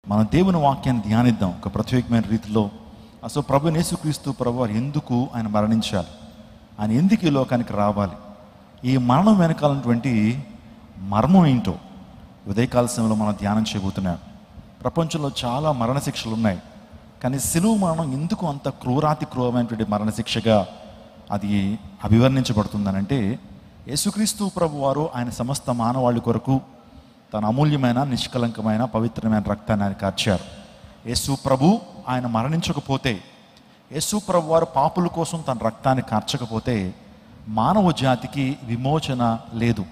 మన దేవుని వాక్యాన్ని ధ్యానిద్దాం ఒక ప్రత్యేకమైన రీతిలో. అసలు ప్రభు యేసుక్రీస్తు ప్రభు వారు ఎందుకు ఆయన మరణించాలి, ఆయన ఎందుకు ఈ లోకానికి రావాలి, ఈ మరణం వెనకాలన్నటువంటి మర్మం ఏంటో ఉదయకాల సమయంలో మనం ధ్యానం చేయబోతున్నాం. ప్రపంచంలో చాలా మరణశిక్షలు ఉన్నాయి, కానీ సిలువ మరణం ఎందుకు అంత క్రూరాతి క్రూరమైనటువంటి మరణశిక్షగా అది అభివర్ణించబడుతుందనంటే, యేసుక్రీస్తు ప్రభు వారు ఆయన సమస్త మానవాళి కొరకు తన అమూల్యమైన నిష్కలంకమైన పవిత్రమైన రక్తాన్ని ఆయన కార్చారు. యేసు ప్రభు ఆయన మరణించకపోతే, యేసు ప్రభు వారు పాపుల కోసం తన రక్తాన్ని కార్చకపోతే మానవ జాతికి విమోచన లేదు.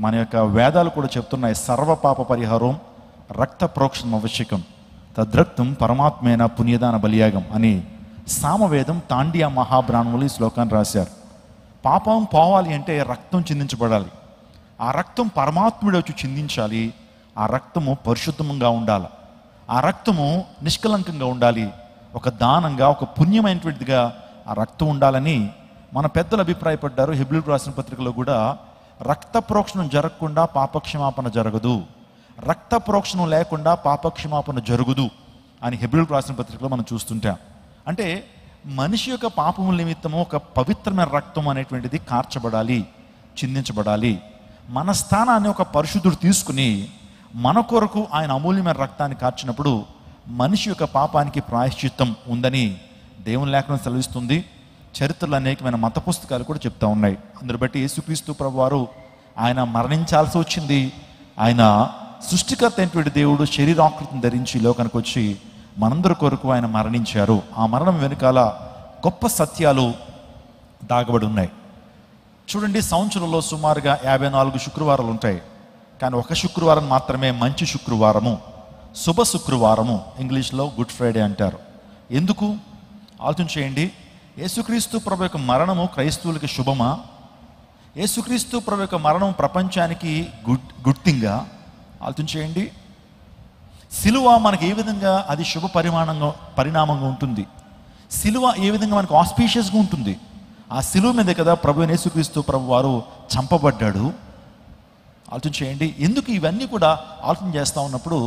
మన యొక్క వేదాలు కూడా చెప్తున్నాయి, సర్వపాప పరిహారం రక్త ప్రోక్షణం ఆవశ్యకం, తద్రక్తం పరమాత్మైన పుణ్యదాన బలియాగం అని సామవేదం తాండియా మహాబ్రాహ్మణులు ఈ శ్లోకాన్ని రాశారు. పాపం పోవాలి అంటే రక్తం చిందించబడాలి, ఆ రక్తం పరమాత్ముడు వచ్చి చిందించాలి, ఆ రక్తము పరిశుద్ధంగా ఉండాలి, ఆ రక్తము నిష్కలంకంగా ఉండాలి, ఒక దానంగా ఒక పుణ్యమైనటువంటిదిగా ఆ రక్తం ఉండాలని మన పెద్దలు అభిప్రాయపడ్డారు. హెబ్రీయులకు రాసిన పత్రికలో కూడా రక్త ప్రోక్షణం జరగకుండా పాపక్షమాపణ జరగదు, రక్త ప్రోక్షణం లేకుండా పాపక్షమాపణ జరుగుదు అని హెబ్రీయులకు రాసిన పత్రికలో మనం చూస్తుంటాం. అంటే మనిషి యొక్క పాపముల నిమిత్తము ఒక పవిత్రమైన రక్తం అనేటువంటిది కార్చబడాలి, చిందించబడాలి. మన స్థానాన్ని ఒక పరిశుద్ధుడు తీసుకుని మన కొరకు ఆయన అమూల్యమైన రక్తాన్ని కార్చినప్పుడు మనిషి యొక్క పాపానికి ప్రాయశ్చిత్తం ఉందని దేవుని లేఖనం సెలవిస్తుంది. చరిత్రలో అనేకమైన మత పుస్తకాలు కూడా చెప్తా ఉన్నాయి. అందుని బట్టి యేసుక్రీస్తు ప్రభు వారు ఆయన మరణించాల్సి వచ్చింది. ఆయన సృష్టికర్త అయినటువంటి దేవుడు శరీరాకృతిని ధరించి లోకానికి వచ్చి మనందరి కొరకు ఆయన మరణించారు. ఆ మరణం వెనుకాల గొప్ప సత్యాలు దాగబడి ఉన్నాయి. చూడండి, సంవత్సరంలో సుమారుగా 54 శుక్రవారాలు ఉంటాయి, కానీ ఒక శుక్రవారం మాత్రమే మంచి శుక్రవారము, శుభ శుక్రవారము, ఇంగ్లీష్లో గుడ్ ఫ్రైడే అంటారు. ఎందుకు ఆలోచన చేయండి. యేసుక్రీస్తు ప్రభు యొక్క మరణము క్రైస్తవులకి శుభమా? యేసుక్రీస్తు ప్రభు యొక్క మరణం ప్రపంచానికి గుడ్ థింగా? ఆలోచన చేయండి. సిలువ మనకి ఏ విధంగా అది శుభ పరిణామంగా ఉంటుంది, సిలువ ఏ విధంగా మనకు ఆస్పీషియస్గా ఉంటుంది. ఆ సిలువ మీదే కదా ప్రభు యేసుక్రీస్తు ప్రభు వారు చంపబడ్డాడు. ఆలోచన చేయండి. ఎందుకు ఇవన్నీ కూడా ఆలోచన చేస్తూ ఉన్నప్పుడు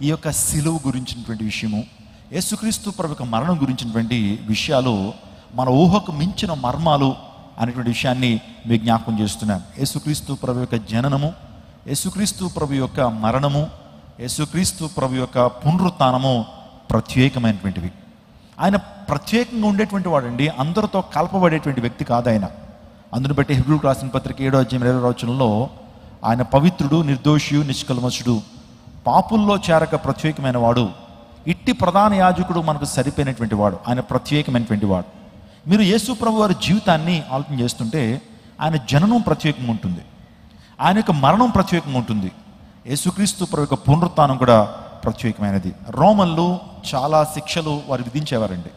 ఈ యొక్క సిలువ గురించినటువంటి విషయము, యేసుక్రీస్తు ప్రభు యొక్క మరణం గురించినటువంటి విషయాలు మన ఊహకు మించిన మర్మాలు అనేటువంటి విషయాన్ని మీకు జ్ఞాపకం చేస్తున్నాను. యేసుక్రీస్తు ప్రభు యొక్క జననము, యేసుక్రీస్తు ప్రభు యొక్క మరణము, యేసుక్రీస్తు ప్రభు యొక్క పునరుత్థానము ప్రత్యేకమైనటువంటివి. ఆయన ప్రత్యేకంగా ఉండేటువంటి వాడండి, అందరితో కలపబడేటువంటి వ్యక్తి కాదు ఆయన. అందుని బట్టి హెబ్రీయులకు రాసిన పత్రిక 7వ అధ్యాయం 20వ వచనంలో ఆయన పవిత్రుడు, నిర్దోషి, నిష్కల్మషుడు, పాపుల్లో చేరక ప్రత్యేకమైన వాడు, ఇట్టి ప్రధాన యాజకుడు మనకు సరిపోయినటువంటి వాడు, ఆయన ప్రత్యేకమైనటువంటి వాడు. మీరు యేసు ప్రభు వారి జీవితాన్ని ఆలోచన చేస్తుంటే ఆయన జననం ప్రత్యేకంగా ఉంటుంది, ఆయన యొక్క మరణం ప్రత్యేకంగా ఉంటుంది, యేసుక్రీస్తు ప్రభు యొక్క పునరుత్థానం కూడా ప్రత్యేకమైనది. రోమన్లు చాలా శిక్షలు వారు విధించేవారండి.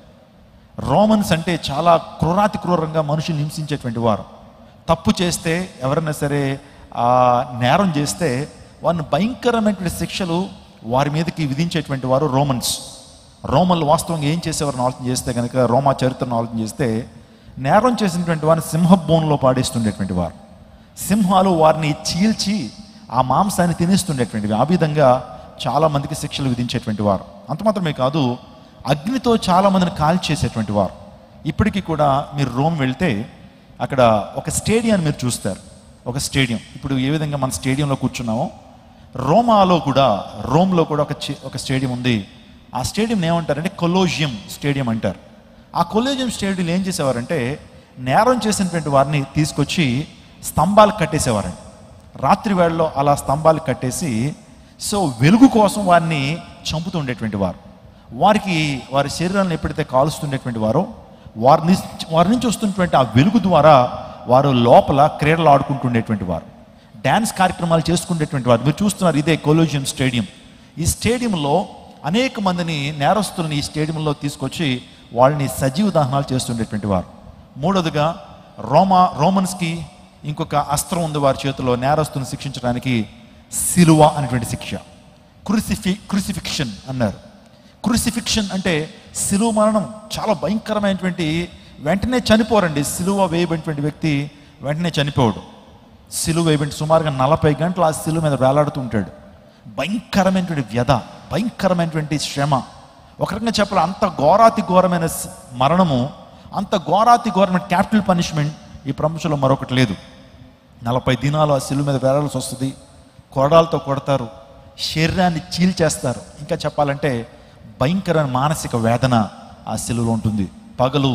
రోమన్స్ అంటే చాలా క్రూరాతి క్రూరంగా మనుషులు హింసించేటువంటి వారు. తప్పు చేస్తే, ఎవరైనా సరే నేరం చేస్తే వారిని భయంకరమైనటువంటి శిక్షలు వారి మీదకి విధించేటువంటి వారు రోమన్స్. రోమన్లు వాస్తవంగా ఏం చేసేవారిని ఆలోచన చేస్తే కనుక, రోమా చరిత్రను ఆలోచన చేస్తే, నేరం చేసినటువంటి వారిని సింహబోన్లో పాడేస్తుండేటువంటి వారు. సింహాలు వారిని చీల్చి ఆ మాంసాన్ని తినేస్తుండేటువంటివి. ఆ విధంగా చాలామందికి శిక్షలు విధించేటువంటి వారు. అంత మాత్రమే కాదు, అగ్నితో చాలామందిని కాల్చేసేటువంటి వారు. ఇప్పటికీ కూడా మీరు రోమ్ వెళ్తే అక్కడ ఒక స్టేడియాన్ని మీరు చూస్తారు. ఒక స్టేడియం, ఇప్పుడు ఏ విధంగా మన స్టేడియంలో కూర్చున్నామో, రోమ్లో కూడా ఒక స్టేడియం ఉంది. ఆ స్టేడియం ఏమంటారంటే కొలోజియం స్టేడియం అంటారు. ఆ కొలోజియం స్టేడియం ఏం చేసేవారంటే, నేరం చేసినటువంటి వారిని తీసుకొచ్చి స్తంభాలు కట్టేసేవారండి. రాత్రి వేళలో అలా స్తంభాలు కట్టేసి, సో వెలుగు కోసం వారిని చంపుతూ ఉండేటువంటి వారు. వారి శరీరాలను ఎప్పుడైతే కాలుస్తుండేటువంటి వారో వారి నుంచి వస్తున్నటువంటి ఆ వెలుగు ద్వారా వారు లోపల క్రీడలు ఆడుకుంటుండేటువంటి వారు, డ్యాన్స్ కార్యక్రమాలు చేసుకునేటువంటి వారు. మీరు చూస్తున్నారు, ఇదే కొలోజియం స్టేడియం. ఈ స్టేడియంలో అనేక మందిని నేరస్తులని ఈ స్టేడియంలో తీసుకొచ్చి వాళ్ళని సజీవ దహనాలు చేస్తుండేటువంటి వారు. మూడవదిగా రోమన్స్కి ఇంకొక అస్త్రం ఉంది వారి చేతిలో నేరస్తులను శిక్షించడానికి, సిలువ అనేటువంటి శిక్ష. క్రూసిఫిక్షన్ అన్నారు. క్రూసిఫిక్షన్ అంటే సిలువ మరణం. చాలా భయంకరమైనటువంటి, వెంటనే చనిపోరండి. సిలువ వేయబడినటువంటి వ్యక్తి వెంటనే చనిపోవడు. సిలువ వేయబడి సుమారుగా 40 గంటలు ఆ సిలువ మీద వేలాడుతూ ఉంటాడు. భయంకరమైనటువంటి వ్యధ, భయంకరమైనటువంటి శ్రమ. ఒక రకంగా చెప్పాలి, అంత ఘోరాతి ఘోరమైన మరణము, అంత ఘోరాతి ఘోరమైన క్యాపిటల్ పనిష్మెంట్ ఈ ప్రపంచంలో మరొకటి లేదు. 40 దినాలు ఆ శిలువ మీద వేలాల్సి వస్తుంది, కొరడాలతో కొడతారు, శరీరాన్ని చీల్చేస్తారు. ఇంకా చెప్పాలంటే భయంకరమైన మానసిక వేదన ఆ శిలువలో ఉంటుంది. పగలు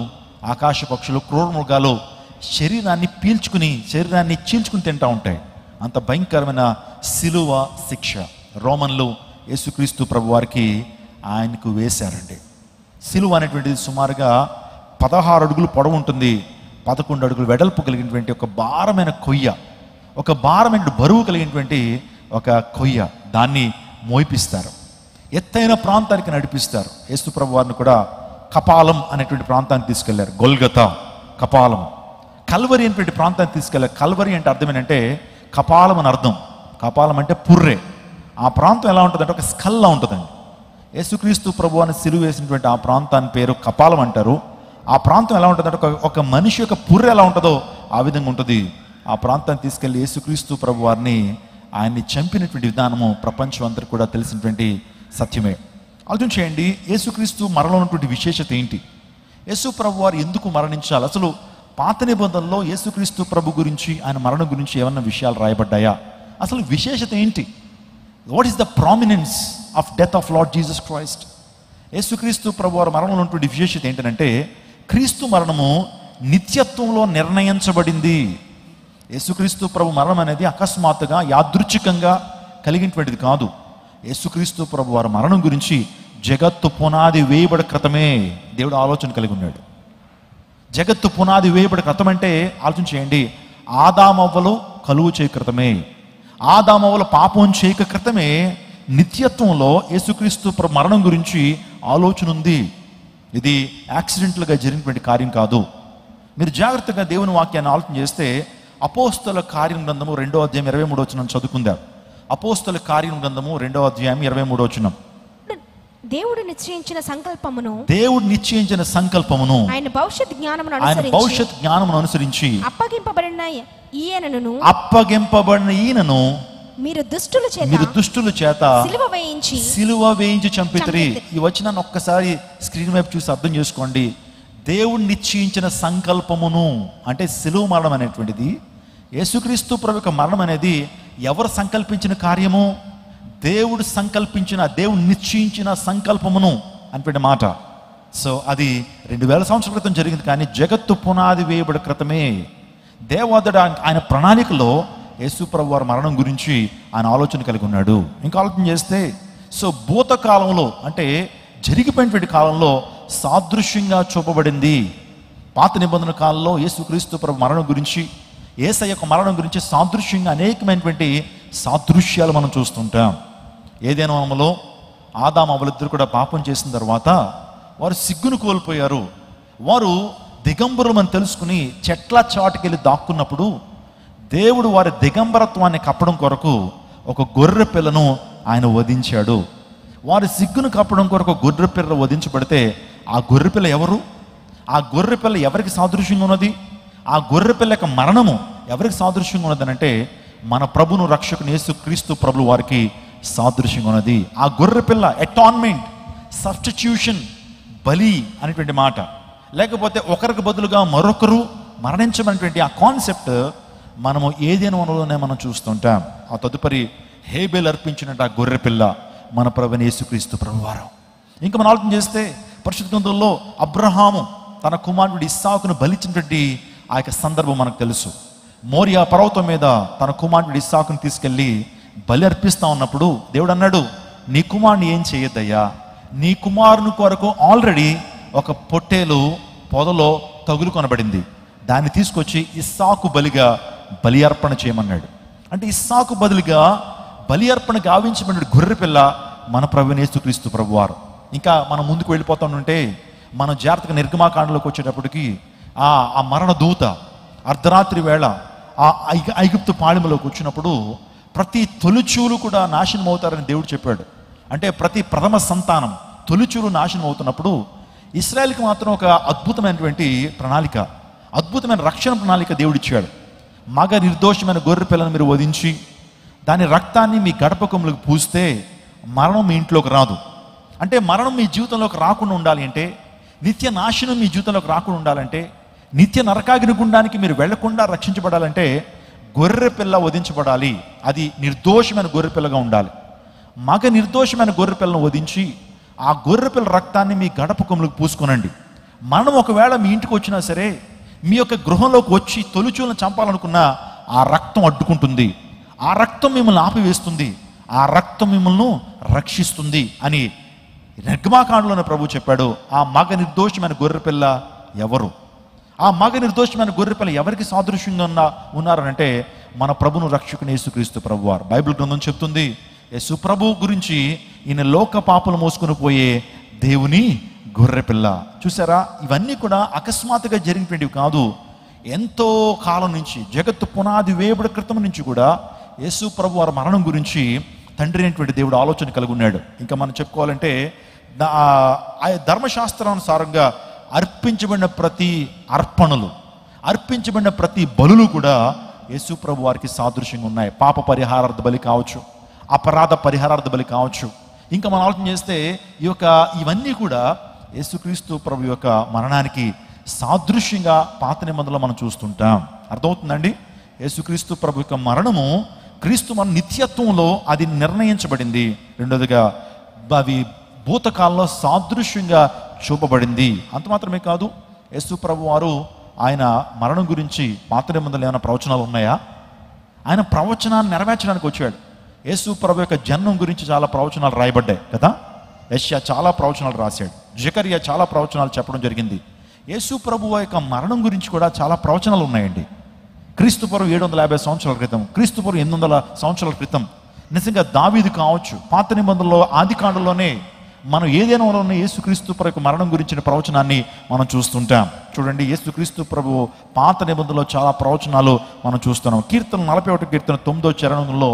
ఆకాశ పక్షులు, క్రూర మృగాలు శరీరాన్ని చీల్చుకుని తింటూ ఉంటాయి. అంత భయంకరమైన శిలువ శిక్ష రోమన్లు యేసుక్రీస్తు ప్రభు వారికి ఆయనకు వేశారండి. శిలువ అనేటువంటిది సుమారుగా 16 అడుగులు పొడవు ఉంటుంది, 11 అడుగులు వెడల్పు కలిగినటువంటి ఒక భారమైన కొయ్య, ఒక భారమైన బరువు కలిగినటువంటి ఒక కొయ్య. దాన్ని మోయిపిస్తారు, ఎత్తైన ప్రాంతానికి నడిపిస్తారు. యేసు ప్రభు వారిని కూడా కపాలం అనేటువంటి ప్రాంతానికి తీసుకెళ్లారు. గొల్గతా, కపాలం, కల్వరి అనేటువంటి ప్రాంతానికి తీసుకెళ్లారు. కల్వరి అంటే అర్థం ఏంటంటే కపాలం అని అర్థం. కపాలం అంటే పుర్రె. ఆ ప్రాంతం ఎలా ఉంటుందంటే ఒక స్కల్లా ఉంటుందండి. యేసుక్రీస్తు ప్రభు అని సిలువ వేసినటువంటి ఆ ప్రాంతాన్ని పేరు కపాలం అంటారు. ఆ ప్రాంతం ఎలా ఉంటుందంటే ఒక మనిషి యొక్క పుర్రె ఎలా ఉంటుందో ఆ విధంగా ఉంటుంది. ఆ ప్రాంతాన్ని తీసుకెళ్లి యేసుక్రీస్తు ప్రభు వారిని ఆయన్ని చంపినటువంటి విధానము ప్రపంచం అందరికీ కూడా తెలిసినటువంటి సత్యమే. ఆలోచన చేయండి, యేసుక్రీస్తు మరణంలో ఉన్నటువంటి విశేషత ఏంటి? యేసు ప్రభు వారు ఎందుకు మరణించాలి? అసలు పాత నిబంధనలో యేసుక్రీస్తు ప్రభు గురించి, ఆయన మరణం గురించి ఏమన్నా విషయాలు రాయబడ్డాయా? అసలు విశేషత ఏంటి? What is the prominence of death of Lord Jesus Christ? యేసుక్రీస్తు ప్రభు వారి మరణంలో ఉన్నటువంటి విశేషత ఏంటంటే క్రీస్తు మరణము నిత్యత్వంలో నిర్ణయించబడింది. యేసుక్రీస్తు ప్రభు మరణం అనేది అకస్మాత్తుగా యాదృచ్ఛికంగా కలిగినటువంటిది కాదు. యేసుక్రీస్తు ప్రభు వారి మరణం గురించి జగత్తు పునాది వేయబడి క్రితమే దేవుడు ఆలోచన కలిగి ఉన్నాడు. జగత్తు పునాది వేయబడి క్రితం అంటే ఆలోచన చేయండి, ఆదామవ్వలు కలువు చేయ క్రితమే, ఆదామవ్వలు పాపం చేయక క్రితమే నిత్యత్వంలో యేసుక్రీస్తు ప్రభు మరణం గురించి ఆలోచన ఉంది. ఇది యాక్సిడెంటల్గా జరిగినటువంటి కార్యం కాదు. మీరు జాగ్రత్తగా దేవుని వాక్యాన్ని ఆలోచన చేస్తే అపోస్తల కార్యం గ్రంథము 2వ అధ్యాయం 23వ వచనం చదువుకుందాం. అపోస్తల కార్యం గ్రంథము 2వ అధ్యాయం 23వ వచనం. దేవుడు నిశ్చయించిన సంకల్పమును ఆయన భవిష్యత్ జ్ఞానమును అనుసరించి అప్పగింపబడిన ఈయనను మీరు దుష్టుల చేత సిలువ వేయించి చంపితిరి. ఈ వచనాన్ని ఒక్కసారి స్క్రీన్ వైపు చూసి అర్థం చేసుకోండి. దేవుడు నిశ్చయించిన సంకల్పమును అంటే సిలువ మరణం అనేటువంటిది, యేసుక్రీస్తు ప్రభు యొక్క మరణం అనేది ఎవరు సంకల్పించిన కార్యము? దేవుడు సంకల్పించిన, దేవుడు నిశ్చయించిన సంకల్పమును అనేటువంటి మాట. సో అది 2000 సంవత్సరాల క్రితం జరిగింది. కానీ జగత్తు పునాది వేయబడి క్రితమే దేవాదుడు ఆయన ప్రణాళికలో యేసు ప్రభు వారి మరణం గురించి ఆయన ఆలోచన కలిగి ఉన్నాడు. ఇంకా ఆలోచన చేస్తే సో భూతకాలంలో అంటే జరిగిపోయినటువంటి కాలంలో సాదృశ్యంగా చూపబడింది. పాత నిబంధన కాలంలో యేసుక్రీస్తు ప్రభు మరణం గురించి, యేసయ్య యొక్క మరణం గురించి సాదృశ్యంగా అనేకమైనటువంటి సాదృశ్యాలు మనం చూస్తుంటాం. ఏదైనా మనలో ఆదాము అవ్వలిద్దరు కూడా పాపం చేసిన తర్వాత వారు సిగ్గును కోల్పోయారు. వారు దిగంబరులు అని తెలుసుకుని చెట్ల చాటుకెళ్ళి దాక్కున్నప్పుడు దేవుడు వారి దిగంబరత్వాన్ని కప్పడం కొరకు ఒక గొర్రె పిల్లను ఆయన వధించాడు. వారి సిగ్గును కప్పడం కొరకు గొర్రె పిల్ల వధించబడితే ఆ గొర్రె పిల్ల ఎవరు? ఆ గొర్రె పిల్ల ఎవరికి సాదృశ్యంగా ఉన్నది? ఆ గొర్రె పిల్ల యొక్క మరణము ఎవరికి సాదృశ్యంగా ఉన్నది అంటే మన ప్రభును రక్షకుని యేసుక్రీస్తు ప్రభువు వారికి సాదృశ్యంగా ఉన్నది. ఆ గొర్రె పిల్ల అటాన్మెంట్, సబ్స్టిట్యూషన్, బలి అనేటువంటి మాట, లేకపోతే ఒకరికి బదులుగా మరొకరు మరణించమనేటువంటి ఆ కాన్సెప్ట్ మనము ఏదైనా వనలోనే మనం చూస్తుంటాం. ఆ తదుపరి హేబెల్ అర్పించినట్టు ఆ గొర్రె పిల్ల మన ప్రభుని యేసుక్రీస్తు ప్రభువారు. ఇంకా మనం ఆలోచన చేస్తే పరిశుద్ధ గ్రంథంలో అబ్రహాము తన కుమారుడు ఇస్సాకును బలిచ్చినటువంటి ఆ యొక్క సందర్భం మనకు తెలుసు. మోరియా పర్వతం మీద తన కుమారుడు ఇస్సాకును తీసుకెళ్ళి బలి అర్పిస్తా ఉన్నప్పుడు దేవుడు అన్నాడు, నీ కుమారుని ఏం చేయొద్దయ్యా, నీ కుమారుని కొరకు ఆల్రెడీ ఒక పొట్టేలు పొదలో తగులుకొనబడింది, దాన్ని తీసుకొచ్చి ఇస్సాకు బలిగా బలి అర్పణ చేయమన్నాడు. అంటే ఇస్సాకు బదులుగా బలి అర్పణ గావించబడిన గొర్రె పిల్ల మన ప్రభుని యేసుక్రీస్తు ప్రభువారు. ఇంకా మనం ముందుకు వెళ్ళిపోతుంటే మనం జాగ్రత్తగా నిర్గమాకాండలోకి వచ్చేటప్పటికి ఆ మరణ దూత అర్ధరాత్రి వేళ ఆ ఐగుప్తు పాళెములోకి వచ్చినప్పుడు ప్రతి తొలిచూలు కూడా నాశనం అవుతారని దేవుడు చెప్పాడు. అంటే ప్రతి ప్రథమ సంతానం తొలిచూలు నాశనం అవుతున్నప్పుడు ఇశ్రాయేలుకి మాత్రం ఒక అద్భుతమైనటువంటి ప్రణాళిక, అద్భుతమైన రక్షణ ప్రణాళిక దేవుడు ఇచ్చాడు. మగ నిర్దోషమైన గొర్రె పిల్లను మీరు వధించి దాని రక్తాన్ని మీ గడపకములకు పూస్తే మరణం మీ ఇంట్లోకి రాదు. అంటే మరణం మీ జీవితంలోకి రాకుండా ఉండాలి అంటే, నిత్య నాశనం మీ జీవితంలోకి రాకుండా ఉండాలంటే, నిత్య నరకాగ్ని గుండానికి మీరు వెళ్లకుండా రక్షించబడాలంటే గొర్రె పిల్ల వధించబడాలి. అది నిర్దోషమైన గొర్రె పిల్లగా ఉండాలి. మగ నిర్దోషమైన గొర్రె పిల్లను వధించి ఆ గొర్రె పిల్ల రక్తాన్ని మీ గడప కొమ్ములకు పూసుకొనండి. మరణం ఒకవేళ మీ ఇంటికి వచ్చినా సరే, మీ యొక్క గృహంలోకి వచ్చి తొలిచూలను చంపాలనుకున్నా ఆ రక్తం అడ్డుకుంటుంది, ఆ రక్తం మిమ్మల్ని ఆపివేస్తుంది, ఆ రక్తం మిమ్మల్ని రక్షిస్తుంది అని నిర్గమాకాండలోనే ప్రభు చెప్పాడు. ఆ మగ నిర్దోషమైన గొర్రెపిల్ల ఎవరు? ఆ మగ నిర్దోషమైన గొర్రెపిల్ల ఎవరికి సాదృశ్యంగా ఉన్నారనంటే మన ప్రభును రక్షకుని యేసుక్రీస్తు ప్రభు వారు. బైబిల్ గ్రంథం చెప్తుంది, యేసు ప్రభు గురించి ఈయన లోక పాపలు మోసుకొని పోయే దేవుని గొర్రెపిల్ల. చూసారా, ఇవన్నీ కూడా అకస్మాత్తుగా జరిగినటువంటివి కాదు. ఎంతో కాలం నుంచి, జగత్తు పునాది వేయబడి క్రితం నుంచి కూడా యేసు ప్రభు వారి మరణం గురించి తండ్రి అయినటువంటి దేవుడు ఆలోచన కలిగి ఉన్నాడు. ఇంకా మనం చెప్పుకోవాలంటే ఆ ధర్మశాస్త్రానుసారంగా అర్పించబడిన ప్రతి అర్పణలు, అర్పించబడిన ప్రతి బలులు కూడా యేసు ప్రభు వారికి సాదృశ్యంగా ఉన్నాయి. పాప పరిహారార్థ బలి కావచ్చు, అపరాధ పరిహారార్థ బలి కావచ్చు. ఇంకా మనం ఆలోచన చేస్తే ఇవన్నీ కూడా యేసుక్రీస్తు ప్రభు యొక్క మరణానికి సాదృశ్యంగా పాత నిబంధనలో మనం చూస్తుంటాం. అర్థమవుతుందండి? యేసుక్రీస్తు ప్రభు యొక్క మరణము క్రీస్తు మన నిత్యత్వంలో అది నిర్ణయించబడింది. రెండోదిగా అవి భూతకాలంలో సాదృశ్యంగా చూపబడింది. అంత మాత్రమే కాదు, యేసు ప్రభు వారు ఆయన మరణం గురించి పాత నిబంధనలు ఏమైనా ప్రవచనాలు ఉన్నాయా? ఆయన ప్రవచనాన్ని నెరవేర్చడానికి వచ్చాడు. యేసు ప్రభు యొక్క జన్మం గురించి చాలా ప్రవచనాలు రాయబడ్డాయి కదా. యెషయా చాలా ప్రవచనాలు రాశాడు, జకరియా చాలా ప్రవచనాలు చెప్పడం జరిగింది. యేసు ప్రభు యొక్క మరణం గురించి కూడా చాలా ప్రవచనాలు ఉన్నాయండి. క్రీస్తు పూర్వం 750 సంవత్సరాల క్రితం, క్రీస్తు పూర్వం 800 సంవత్సరాల క్రితం నిజంగా దావీదు కావచ్చు, పాత నిబంధనలో ఆది కాండలోనే మనం ఏదైనాలోనే యేసుక్రీస్తు ప్రభు యొక్క మరణం గురించిన ప్రవచనాన్ని మనం చూస్తుంటాం. చూడండి, యేసుక్రీస్తు ప్రభు పాత నిబంధనలో చాలా ప్రవచనాలు మనం చూస్తున్నాం. కీర్తన 41 కీర్తన 9వ చరణంలో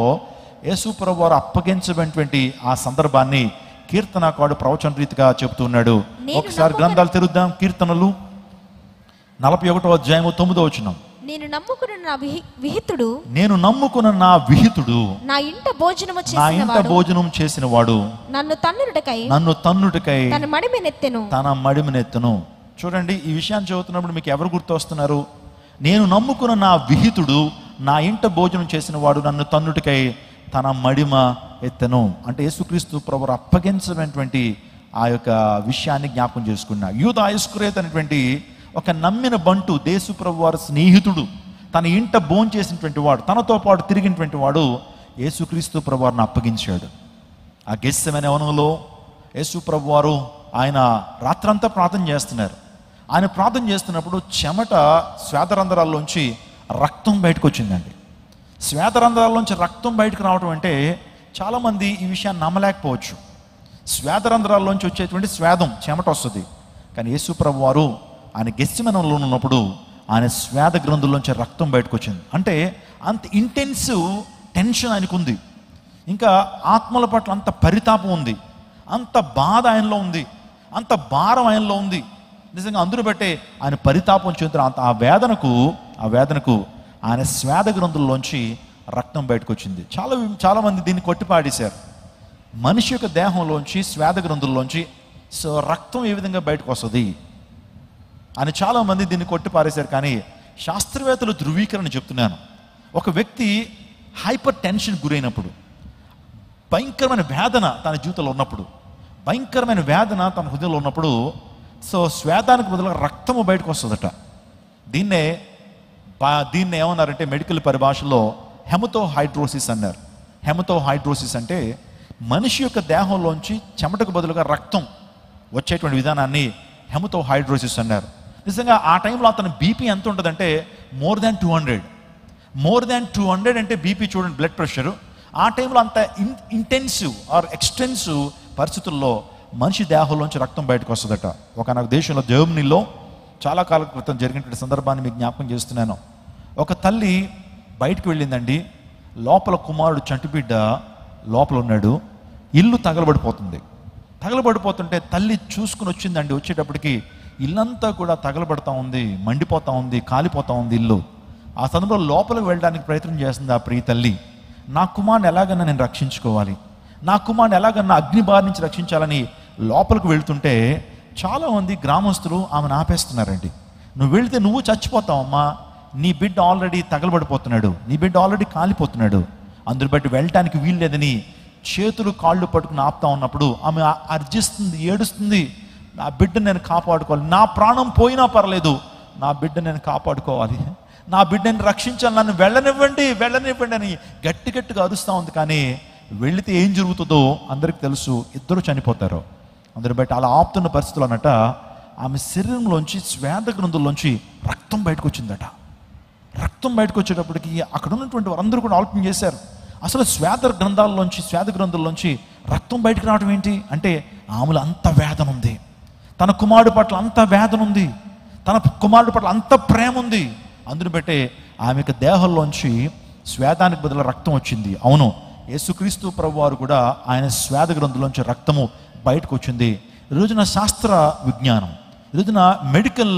యేసు ప్రభు వారు అప్పగించబడినటువంటి ఆ సందర్భాన్ని కీర్తనకారుడు ప్రవచన రీతిగా చెబుతున్నాడు. ఒకసారి గ్రంథాలు తెరుద్దాం. కీర్తనలు 41వ అధ్యాయము 9వ వచనం. నేను నమ్ముకున్న నా విహితుడు నా ఇంట భోజనం చేసిన వాడు నన్ను తన్నుటకై తన మడిమనెత్తెను. చూడండి, ఈ విషయాన్ని చదువుతున్నప్పుడు మీకు ఎవరు గుర్తొస్తున్నారు? నేను నమ్ముకున్న నా విహితుడు నా ఇంట భోజనం చేసిన వాడు నన్ను తన్నుటకై తన మడిమ ఎత్తెను. అంటే యేసుక్రీస్తు ప్రభువు అప్పగించినటువంటి ఆ యొక్క విషయాన్ని జ్ఞాపకం చేసుకున్నా. యూదా ఇస్కరియోతు అనేటువంటి ఒక నమ్మిన బంటు, యేసు ప్రభు వారి స్నేహితుడు, తన ఇంట భోజనం చేసినటువంటి వాడు, తనతో పాటు తిరిగినటువంటి వాడు యేసుక్రీస్తు ప్రభు వారిని అప్పగించాడు. ఆ గెత్సెమనే వనంలో యేసు ప్రభు వారు ఆయన రాత్రంతా ప్రార్థన చేస్తున్నారు. ఆయన ప్రార్థన చేస్తున్నప్పుడు చెమట శ్వేతరంధ్రాల్లోంచి రక్తం బయటకు వచ్చిందండి. శ్వేతరంధ్రాల్లోంచి రక్తం బయటకు రావడం అంటే చాలామంది ఈ విషయాన్ని నమ్మలేకపోవచ్చు. శ్వేతరంధ్రాల్లోంచి వచ్చేటువంటి స్వేదం చెమట వస్తుంది. కానీ యేసు ప్రభు వారు ఆయన గెత్సెమనేలో ఉన్నప్పుడు ఆయన స్వేద గ్రంథుల్లోంచి రక్తం బయటకు వచ్చింది. అంటే అంత ఇంటెన్సివ్ టెన్షన్ ఆయనకు ఉంది, ఇంకా ఆత్మల పట్ల అంత పరితాపం ఉంది, అంత బాధ ఆయనలో ఉంది, అంత భారం ఆయనలో ఉంది. నిజంగా అందును బట్టే ఆయన పరితాపం చెందుతున్న అంత ఆ వేదనకు ఆయన స్వేద గ్రంథుల్లోంచి రక్తం బయటకు వచ్చింది. చాలామంది దీన్ని కొట్టిపాడేశారు. మనిషి యొక్క దేహంలోంచి స్వేద గ్రంథుల్లోంచి రక్తం ఏ విధంగా బయటకు వస్తుంది అని చాలామంది దీన్ని కొట్టిపారేశారు. కానీ శాస్త్రవేత్తలు ధృవీకరణ చెప్తున్నాను. ఒక వ్యక్తి హైపర్ టెన్షన్ గురైనప్పుడు, భయంకరమైన వేదన తన జీవితంలో ఉన్నప్పుడు, భయంకరమైన వేదన తన హృదయంలో ఉన్నప్పుడు శ్వేతానికి బదులుగా రక్తము బయటకు వస్తుందట. దీన్నే ఏమన్నారంటే మెడికల్ పరిభాషలో హెమటోహైడ్రోసిస్ అన్నారు. హెమటోహైడ్రోసిస్ అంటే మనిషి యొక్క దేహంలోంచి చెమటకు బదులుగా రక్తం వచ్చేటువంటి విధానాన్ని హెమటోహైడ్రోసిస్ అన్నారు. నిజంగా ఆ టైంలో అతని బీపీ ఎంత ఉంటుందంటే మోర్ దాన్ 200 అంటే బీపీ చూడండి, బ్లడ్ ప్రెషర్. ఆ టైంలో అంత ఇంటెన్సివ్ ఆర్ ఎక్స్టెన్సివ్ పరిస్థితుల్లో మనిషి దేహంలోంచి రక్తం బయటకు వస్తుందట. ఒకనొక దేశంలో జర్మనీలో చాలా కాలం క్రితం జరిగినటువంటి సందర్భాన్ని మీకు జ్ఞాపకం చేస్తున్నాను. ఒక తల్లి బయటకు వెళ్ళిందండి. లోపల కుమారుడు చంటిబిడ్డ లోపల ఉన్నాడు. ఇల్లు తగలబడిపోతుంటే తల్లి చూసుకుని వచ్చిందండి. వచ్చేటప్పటికి ఇల్లంతా కూడా తగలబడతా ఉంది, మండిపోతా ఉంది, కాలిపోతా ఉంది ఇల్లు. ఆ సందర్భంలో లోపలికి వెళ్ళడానికి ప్రయత్నం చేస్తుంది ఆ ప్రియ తల్లి. నా కుమారుని ఎలాగైనా నేను రక్షించుకోవాలి, నా కుమారుని ఎలాగన్నా అగ్ని బారి నుంచి రక్షించాలని లోపలికి వెళ్తుంటే చాలామంది గ్రామస్తులు ఆమెను ఆపేస్తున్నారండి. నువ్వు వెళితే నువ్వు చచ్చిపోతావమ్మా, నీ బిడ్డ ఆల్రెడీ తగలబడిపోతున్నాడు, నీ బిడ్డ ఆల్రెడీ కాలిపోతున్నాడు, అందుని బట్టి వెళ్ళటానికి వీలు లేదని చేతులు కాళ్ళు పట్టుకుని ఆపుతా ఉన్నప్పుడు ఆమె అర్జిస్తుంది, ఏడుస్తుంది. నా బిడ్డను నేను కాపాడుకోవాలి, నా ప్రాణం పోయినా పర్లేదు, నా బిడ్డ నేను కాపాడుకోవాలి, నా బిడ్డని రక్షించాలి, నన్ను వెళ్ళనివ్వండి వెళ్ళనివ్వండి అని గట్టి గట్టిగా అరుస్తూ ఉంది. కానీ వెళితే ఏం జరుగుతుందో అందరికి తెలుసు, ఇద్దరు చనిపోతారు. అందరి బయట అలా ఆపుతున్న పరిస్థితులు అన్నట ఆమె శరీరంలోంచి శ్వేత గ్రంథుల్లోంచి రక్తం బయటకు వచ్చిందట. రక్తం బయటకు వచ్చేటప్పటికి అక్కడ ఉన్నటువంటి వారందరూ కూడా ఆలోచన చేశారు, అసలు శ్వేత గ్రంథుల్లోంచి రక్తం బయటకు రావడం ఏంటి అంటే, ఆమెలో అంత వేదన ఉంది, తన కుమారుడు పట్ల అంత వేదన ఉంది, తన కుమారుడు పట్ల అంత ప్రేమ ఉంది. అందుని బట్టే ఆమెకు దేహంలోంచి శ్వేతానికి బదులు రక్తం వచ్చింది. అవును, యేసుక్రీస్తు ప్రభువారు కూడా ఆయన శ్వేత గ్రంథులోంచి రక్తము బయటకు వచ్చింది. ఈరోజున శాస్త్ర విజ్ఞానం, ఈరోజున మెడికల్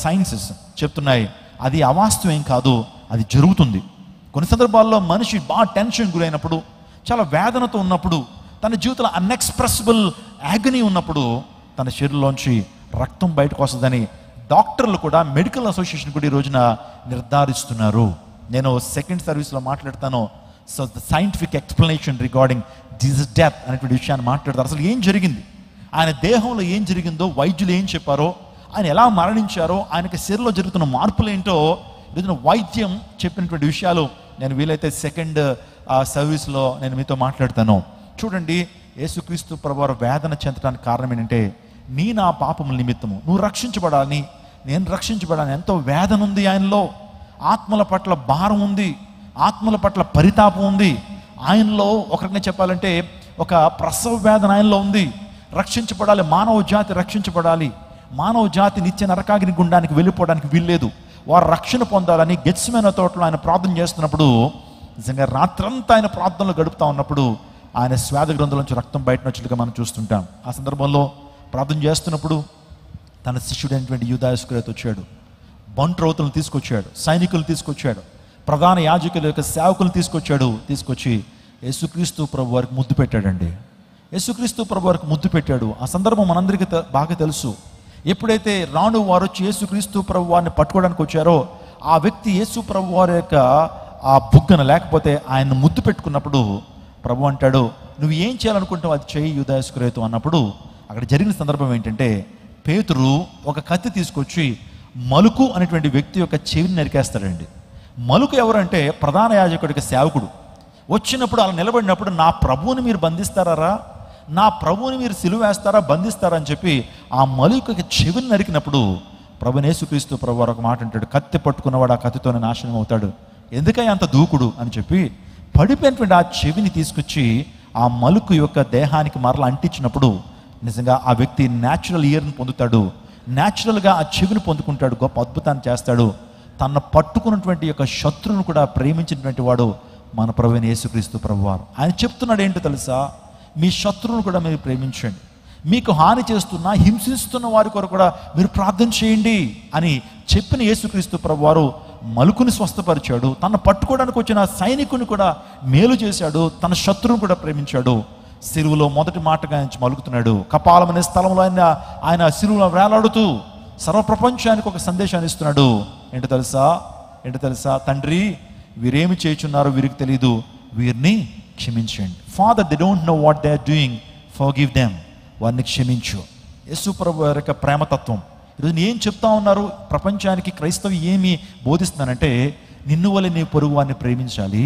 సైన్సెస్ చెప్తున్నాయి అది అవాస్తవం ఏం కాదు, అది జరుగుతుంది. కొన్ని సందర్భాల్లో మనిషి బాగా టెన్షన్ గురైనప్పుడు, చాలా వేదనతో ఉన్నప్పుడు, తన జీవితంలో అన్ఎక్స్ప్రెసిబుల్ యాగనీ ఉన్నప్పుడు తన శరీరంలోంచి రక్తం బయటకు వస్తుందని డాక్టర్లు కూడా, మెడికల్ అసోసియేషన్ కూడా ఈ రోజున నిర్ధారిస్తున్నారు. నేను సెకండ్ సర్వీస్లో మాట్లాడతాను. So the scientific explanation regarding Jesus death అనేటువంటి విషయాన్ని మాట్లాడతారు. అసలు ఏం జరిగింది, ఆయన దేహంలో ఏం జరిగిందో, వైద్యులు ఏం చెప్పారో, ఆయన ఎలా మరణించారో, ఆయనకి శరీరంలో జరుగుతున్న మార్పులు ఏంటో ఈరోజున వైద్యం చెప్పినటువంటి విషయాలు నేను వీలైతే సెకండ్ సర్వీస్లో నేను మీతో మాట్లాడతాను. చూడండి, యేసుక్రీస్తు ప్రభువారు వేదన చెందడానికి కారణం ఏంటంటే, నా పాపముల నిమిత్తము నువ్వు రక్షించబడాలని, నేను రక్షించబడాలని ఎంతో వేదన ఉంది ఆయనలో. ఆత్మల పట్ల భారం ఉంది, ఆత్మల పట్ల పరితాపం ఉంది ఆయనలో. ఒకరిని చెప్పాలంటే ఒక ప్రసవ వేదన ఆయనలో ఉంది. రక్షించబడాలి, మానవ జాతి రక్షించబడాలి, మానవ జాతి నిత్య నరకాగ్ని గుండానికి వెళ్ళిపోవడానికి వీల్లేదు, వారు రక్షణ పొందాలని గెత్సేమనే తోటలో ఆయన ప్రార్థన చేస్తున్నప్పుడు, నిజంగా రాత్రంతా ఆయన ప్రార్థనలు గడుపుతా ఉన్నప్పుడు ఆయన శ్వేత గ్రంథుల నుంచి రక్తం బయట వచ్చినట్లుగా మనం చూస్తుంటాం. ఆ సందర్భంలో ప్రార్థన చేస్తున్నప్పుడు తన శిష్యుడైనటువంటి యూదా ఇస్కరియోతు వచ్చాడు, బంట్రోతులను తీసుకొచ్చాడు, సైనికులు తీసుకొచ్చాడు, ప్రధాన యాజకుల యొక్క సేవకులను తీసుకొచ్చి యేసుక్రీస్తు ప్రభు వారికి ముద్దు పెట్టాడండి. యేసుక్రీస్తు ప్రభు వారికి ముద్దు పెట్టాడు. ఆ సందర్భం మనందరికీ బాగా తెలుసు. ఎప్పుడైతే రాణు వారు వచ్చి యేసుక్రీస్తు ప్రభు వారిని పట్టుకోవడానికి వచ్చారో, ఆ వ్యక్తి యేసు ప్రభు వారి యొక్క ఆ బుగ్గన లేకపోతే ఆయన ముద్దు పెట్టుకున్నప్పుడు ప్రభు అంటాడు, నువ్వు ఏం చేయాలనుకుంటావు అది చేయి యూదా ఇస్కరియోతు అన్నప్పుడు, అక్కడ జరిగిన సందర్భం ఏంటంటే, పేతురు ఒక కత్తి తీసుకొచ్చి మలుకు అనేటువంటి వ్యక్తి యొక్క చెవిని నరికేస్తాడండి. మలుకు ఎవరంటే ప్రధాన యాజకుడికి సేవకుడు. వచ్చినప్పుడు అలా నిలబడినప్పుడు, నా ప్రభువుని మీరు బంధిస్తారా, నా ప్రభువుని మీరు సిలువ వేస్తారా, బంధిస్తారా అని చెప్పి ఆ మలుకుకి చెవిని నరికినప్పుడు ప్రభు యేసుక్రీస్తు ప్రభు ఒక మాట అంటాడు, కత్తి పట్టుకున్నవాడు ఆ కత్తితోనే నాశనం అవుతాడు, ఎందుకై అంత దూకుడు అని చెప్పి పడిపోయినటువంటి ఆ చెవిని తీసుకొచ్చి ఆ మలుకు యొక్క దేహానికి మరలా అంటించినప్పుడు నిజంగా ఆ వ్యక్తి న్యాచురల్ ఇయర్ని పొందుతాడు, న్యాచురల్గా ఆ చెవిని పొందుకుంటాడు, గొప్ప అద్భుతాన్ని చేస్తాడు. తన పట్టుకున్నటువంటి యొక్క శత్రువును కూడా ప్రేమించినటువంటి వాడు మన ప్రభువైన యేసుక్రీస్తు ప్రభువారు. ఆయన చెప్తున్నాడు ఏంటో తెలుసా, మీ శత్రువును కూడా మీరు ప్రేమించండి, మీకు హాని చేస్తున్న హింసిస్తున్న వారి కొరకు కూడా మీరు ప్రార్థన చేయండి అని చెప్పిన యేసుక్రీస్తు ప్రభువారు మలుకుని స్వస్థపరిచాడు, తను పట్టుకోవడానికి వచ్చిన సైనికుని కూడా మేలు చేశాడు, తన శత్రువును కూడా ప్రేమించాడు. సిలువలో మొదటి మాటగా ఆయన మలుకుతున్నాడు. కపాలం అనే స్థలంలో ఆయన సిలువలో వేలాడుతూ సర్వప్రపంచానికి ఒక సందేశాన్ని ఇస్తున్నాడు. ఏంటో తెలుసా, తండ్రి వీరేమి చేయుచున్నారో వీరికి తెలియదు, వీరిని క్షమించండి. Father, they don't know what they are doing, forgive them, వారిని క్షమించు. యేసు ప్రభు యొక్క ప్రేమతత్వం ఈరోజు ఏం చెప్తా ఉన్నారు ప్రపంచానికి, క్రైస్తవం ఏమి బోధిస్తున్నానంటే, నిన్ను వల్ల నీ పొరుగు వారిని ప్రేమించాలి,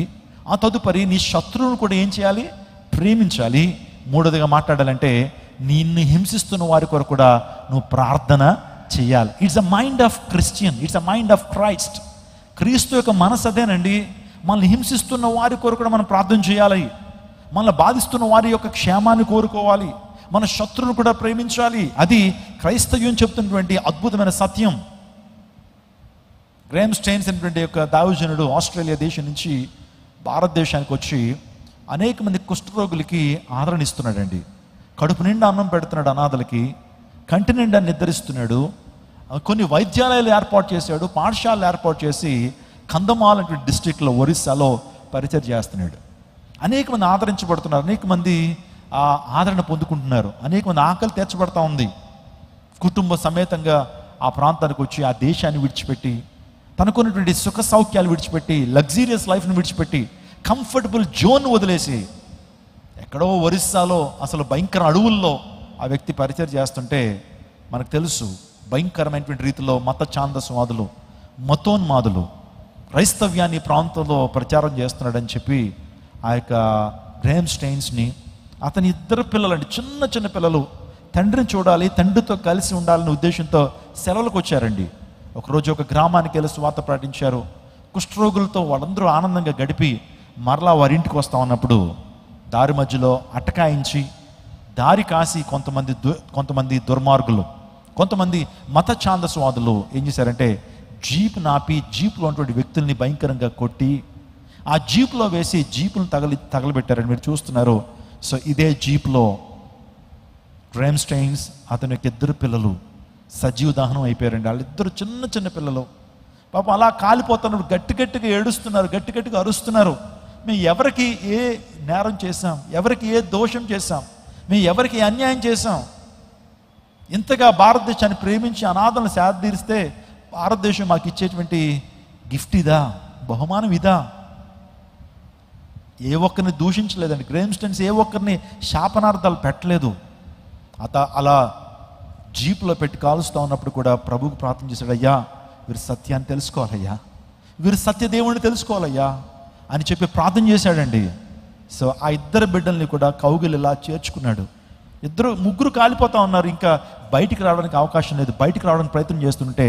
ఆ తదుపరి నీ శత్రువును కూడా ఏం చేయాలి, ప్రేమించాలి. మూడోదిగా మాట్లాడాలంటే, నిన్ను హింసిస్తున్న వారి కొరకు కూడా నువ్వు ప్రార్థన చేయాలి. It's a mind of Christian, it's a mind of Christ. క్రీస్తు యొక్క మనసు అదేనండి. మనల్ని హింసిస్తున్న వారి కొరకు కూడా మనం ప్రార్థన చేయాలి, మనల్ని బాధిస్తున్న వారి యొక్క క్షేమాన్ని కోరుకోవాలి, మన శత్రువును కూడా ప్రేమించాలి. అది క్రైస్తవ్యం చెప్తున్నటువంటి అద్భుతమైన సత్యం. గ్రేమ్ స్టెయిన్స్ అనేటువంటి యొక్క దైవజనుడు ఆస్ట్రేలియా దేశం నుంచి భారతదేశానికి వచ్చి అనేక మంది కుష్ఠరోగులకి ఆదరణ ఇస్తున్నాడండి. కడుపు నిండా అన్నం పెడుతున్నాడు అనాథలకి, కంటి నిండా నిద్రిస్తున్నాడు. కొన్ని వైద్యాలయాలు ఏర్పాటు చేశాడు, పాఠశాలలు ఏర్పాటు చేసి కందమాల్ అనే డిస్ట్రిక్ట్లో ఒరిస్సాలో పరిచయం చేస్తున్నాడు. అనేక మంది ఆదరించబడుతున్నారు, అనేక మంది ఆదరణ పొందుకుంటున్నారు. అనేక మంది ఆకలి తీర్చబడతా ఉంది. కుటుంబ సమేతంగా ఆ ప్రాంతానికి వచ్చి ఆ దేశాన్ని విడిచిపెట్టి, తనకున్నటువంటి సుఖ సౌఖ్యాలు విడిచిపెట్టి, లగ్జీరియస్ లైఫ్ని విడిచిపెట్టి, కంఫర్టబుల్ జోన్ వదిలేసి ఎక్కడో ఒరిస్సాలో అసలు భయంకర అడవుల్లో ఆ వ్యక్తి పరిచయం చేస్తుంటే మనకు తెలుసు భయంకరమైనటువంటి రీతిలో మత ఛాందస్వాదులు, మతోన్మాదులు క్రైస్తవ్యాన్ని ప్రాంతంలో ప్రచారం చేస్తున్నాడని చెప్పి ఆ యొక్క గ్రేమ్ స్టెయిన్స్ని, అతని ఇద్దరు పిల్లలండి, చిన్న చిన్న పిల్లలు, తండ్రిని చూడాలి, తండ్రితో కలిసి ఉండాలనే ఉద్దేశంతో సెలవులకు వచ్చారండి. ఒకరోజు ఒక గ్రామానికి వెళ్ళి సువార్త ప్రకటించారు. కుష్ఠరోగులతో వాళ్ళందరూ ఆనందంగా గడిపి మరలా వారి ఇంటికి వస్తా ఉన్నప్పుడు దారి మధ్యలో అటకాయించి దారి కాసి కొంతమంది దుర్మార్గులు, కొంతమంది మత ఛాందస్వాదులు ఏం చేశారంటే జీప్ నాపి జీపులో ఉన్నటువంటి వ్యక్తుల్ని భయంకరంగా కొట్టి ఆ జీప్లో వేసి జీపును తగలబెట్టారని మీరు చూస్తున్నారు. సో ఇదే జీప్లో గ్రేమ్ స్టెయిన్స్ అతని యొక్క ఇద్దరు పిల్లలు సజీవ దహనం అయిపోయారండి. వాళ్ళిద్దరు చిన్న చిన్న పిల్లలు పాపం అలా కాలిపోతున్నారు, గట్టిగా ఏడుస్తున్నారు, గట్టిగా అరుస్తున్నారు. మేము ఎవరికి ఏ నేరం చేశాం, ఎవరికి ఏ దోషం చేశాం, మేము ఎవరికి అన్యాయం చేశాం, ఇంతగా భారతదేశాన్ని ప్రేమించి అనాథలను సేద తీరిస్తే భారతదేశం మాకు ఇచ్చేటువంటి గిఫ్ట్ ఇదా, బహుమానం ఇదా? ఏ ఒక్కరిని దూషించలేదండి. గ్రేమ్ స్టెయిన్స్ ఏ ఒక్కరిని శాపనార్థాలు పెట్టలేదు. అలా జీప్లో పెట్టి కాలుస్తూ ఉన్నప్పుడు కూడా ప్రభువుకు ప్రార్థన చేశాడు, అయ్యా వీరు సత్యాన్ని తెలుసుకోవాలయ్యా, వీరు సత్యదేవుడిని తెలుసుకోవాలయ్యా అని చెప్పి ప్రార్థన చేశాడండి. సో ఆ ఇద్దరు బిడ్డల్ని కూడా కౌగిలిలా చేర్చుకున్నాడు. ముగ్గురు కాలిపోతా ఉన్నారు, ఇంకా బయటికి రావడానికి అవకాశం లేదు. బయటికి రావడానికి ప్రయత్నం చేస్తుంటే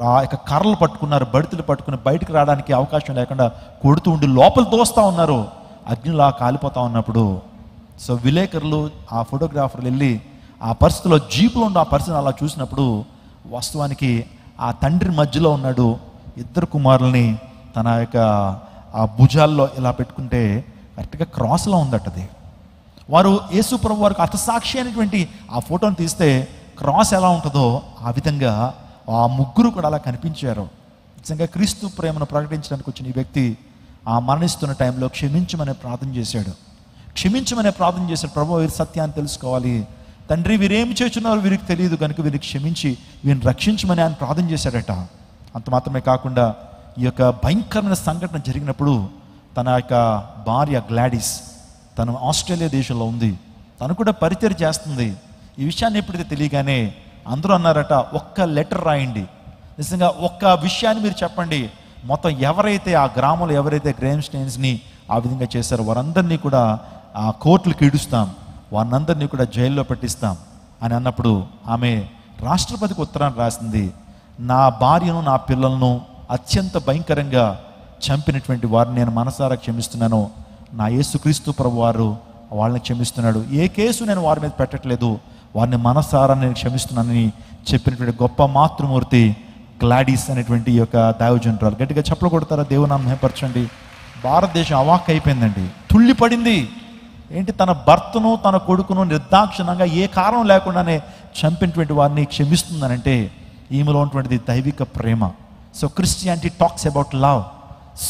ఆ యొక్క కర్రలు పట్టుకున్నారు, బడితులు పట్టుకుని బయటికి రావడానికి అవకాశం లేకుండా కొడుతూ ఉండి లోపల దోస్తూ ఉన్నారు. అగ్నిలా కాలిపోతా ఉన్నప్పుడు సో విలేకరులు, ఆ ఫోటోగ్రాఫర్లు వెళ్ళి ఆ పరిస్థితిలో జీపులో ఉండి ఆ పరిస్థితిని అలా చూసినప్పుడు వాస్తవానికి ఆ తండ్రి మధ్యలో ఉన్నాడు. ఇద్దరు కుమారుల్ని తన యొక్క ఆ భుజాల్లో ఇలా పెట్టుకుంటే కరెక్ట్గా క్రాస్లో ఉందటది. వారు యేసు ప్రభు వారికి హతసాక్షి అనేటువంటి ఆ ఫోటోని తీస్తే క్రాస్ ఎలా ఉంటుందో ఆ విధంగా ఆ ముగ్గురు కూడా అలా కనిపించారు. నిజంగా క్రీస్తు ప్రేమను ప్రకటించడానికి వచ్చిన ఈ వ్యక్తి ఆ మరణిస్తున్న టైంలో క్షమించమనే ప్రార్థన చేశాడు. ప్రభు వీరి సత్యాన్ని తెలుసుకోవాలి, తండ్రి వీరేమి చేస్తున్నారో వీరికి తెలియదు కనుక వీరికి క్షమించి వీరిని రక్షించమని ఆయన ప్రార్థన చేశాడట. అంత మాత్రమే కాకుండా ఈ యొక్క భయంకరమైన సంఘటన జరిగినప్పుడు తన యొక్క భార్య గ్లాడిస్ తను ఆస్ట్రేలియా దేశంలో ఉంది, తను కూడా పరిచయం చేస్తుంది. ఈ విషయాన్ని ఎప్పుడైతే తెలియగానే అందరూ అన్నారట, ఒక్క లెటర్ రాయండి, నిజంగా ఒక్క విషయాన్ని మీరు చెప్పండి, మొత్తం ఎవరైతే ఆ గ్రామంలో ఎవరైతే గ్రేమ్ స్టెయిన్స్ని ఆ విధంగా చేశారో వారందరినీ కూడా ఆ కోర్టులకు ఈడుస్తాం, వారినందరినీ కూడా జైల్లో పెట్టిస్తాం అని అన్నప్పుడు ఆమె రాష్ట్రపతికి ఉత్తరాన్ని రాసింది, నా భార్యను నా పిల్లలను అత్యంత భయంకరంగా చంపినటువంటి వారిని నేను మనసారా క్షమిస్తున్నాను, నా యేసుక్రీస్తు ప్రభు వారు వాళ్ళని క్షమిస్తున్నాడు, ఏ కేసు నేను వారి మీద పెట్టట్లేదు, వారిని మనసారా నేను క్షమిస్తున్నానని చెప్పినటువంటి గొప్ప మాతృమూర్తి గ్లాడిస్ అనేటువంటి ఈ యొక్క దైవజనురాలు. గట్టిగా చప్పలు కొడతారా? దేవునామం మహిమపరచండి. భారతదేశం అవాక్ అయిపోయిందండి, తుళ్ళిపడింది. ఏంటి, తన భర్తను తన కొడుకును నిర్దాక్షిణంగా ఏ కారణం లేకుండానే చంపినటువంటి వారిని క్షమిస్తుందనంటే ఈమెలో ఉన్నటువంటిది దైవిక ప్రేమ. So Christianity talks about love.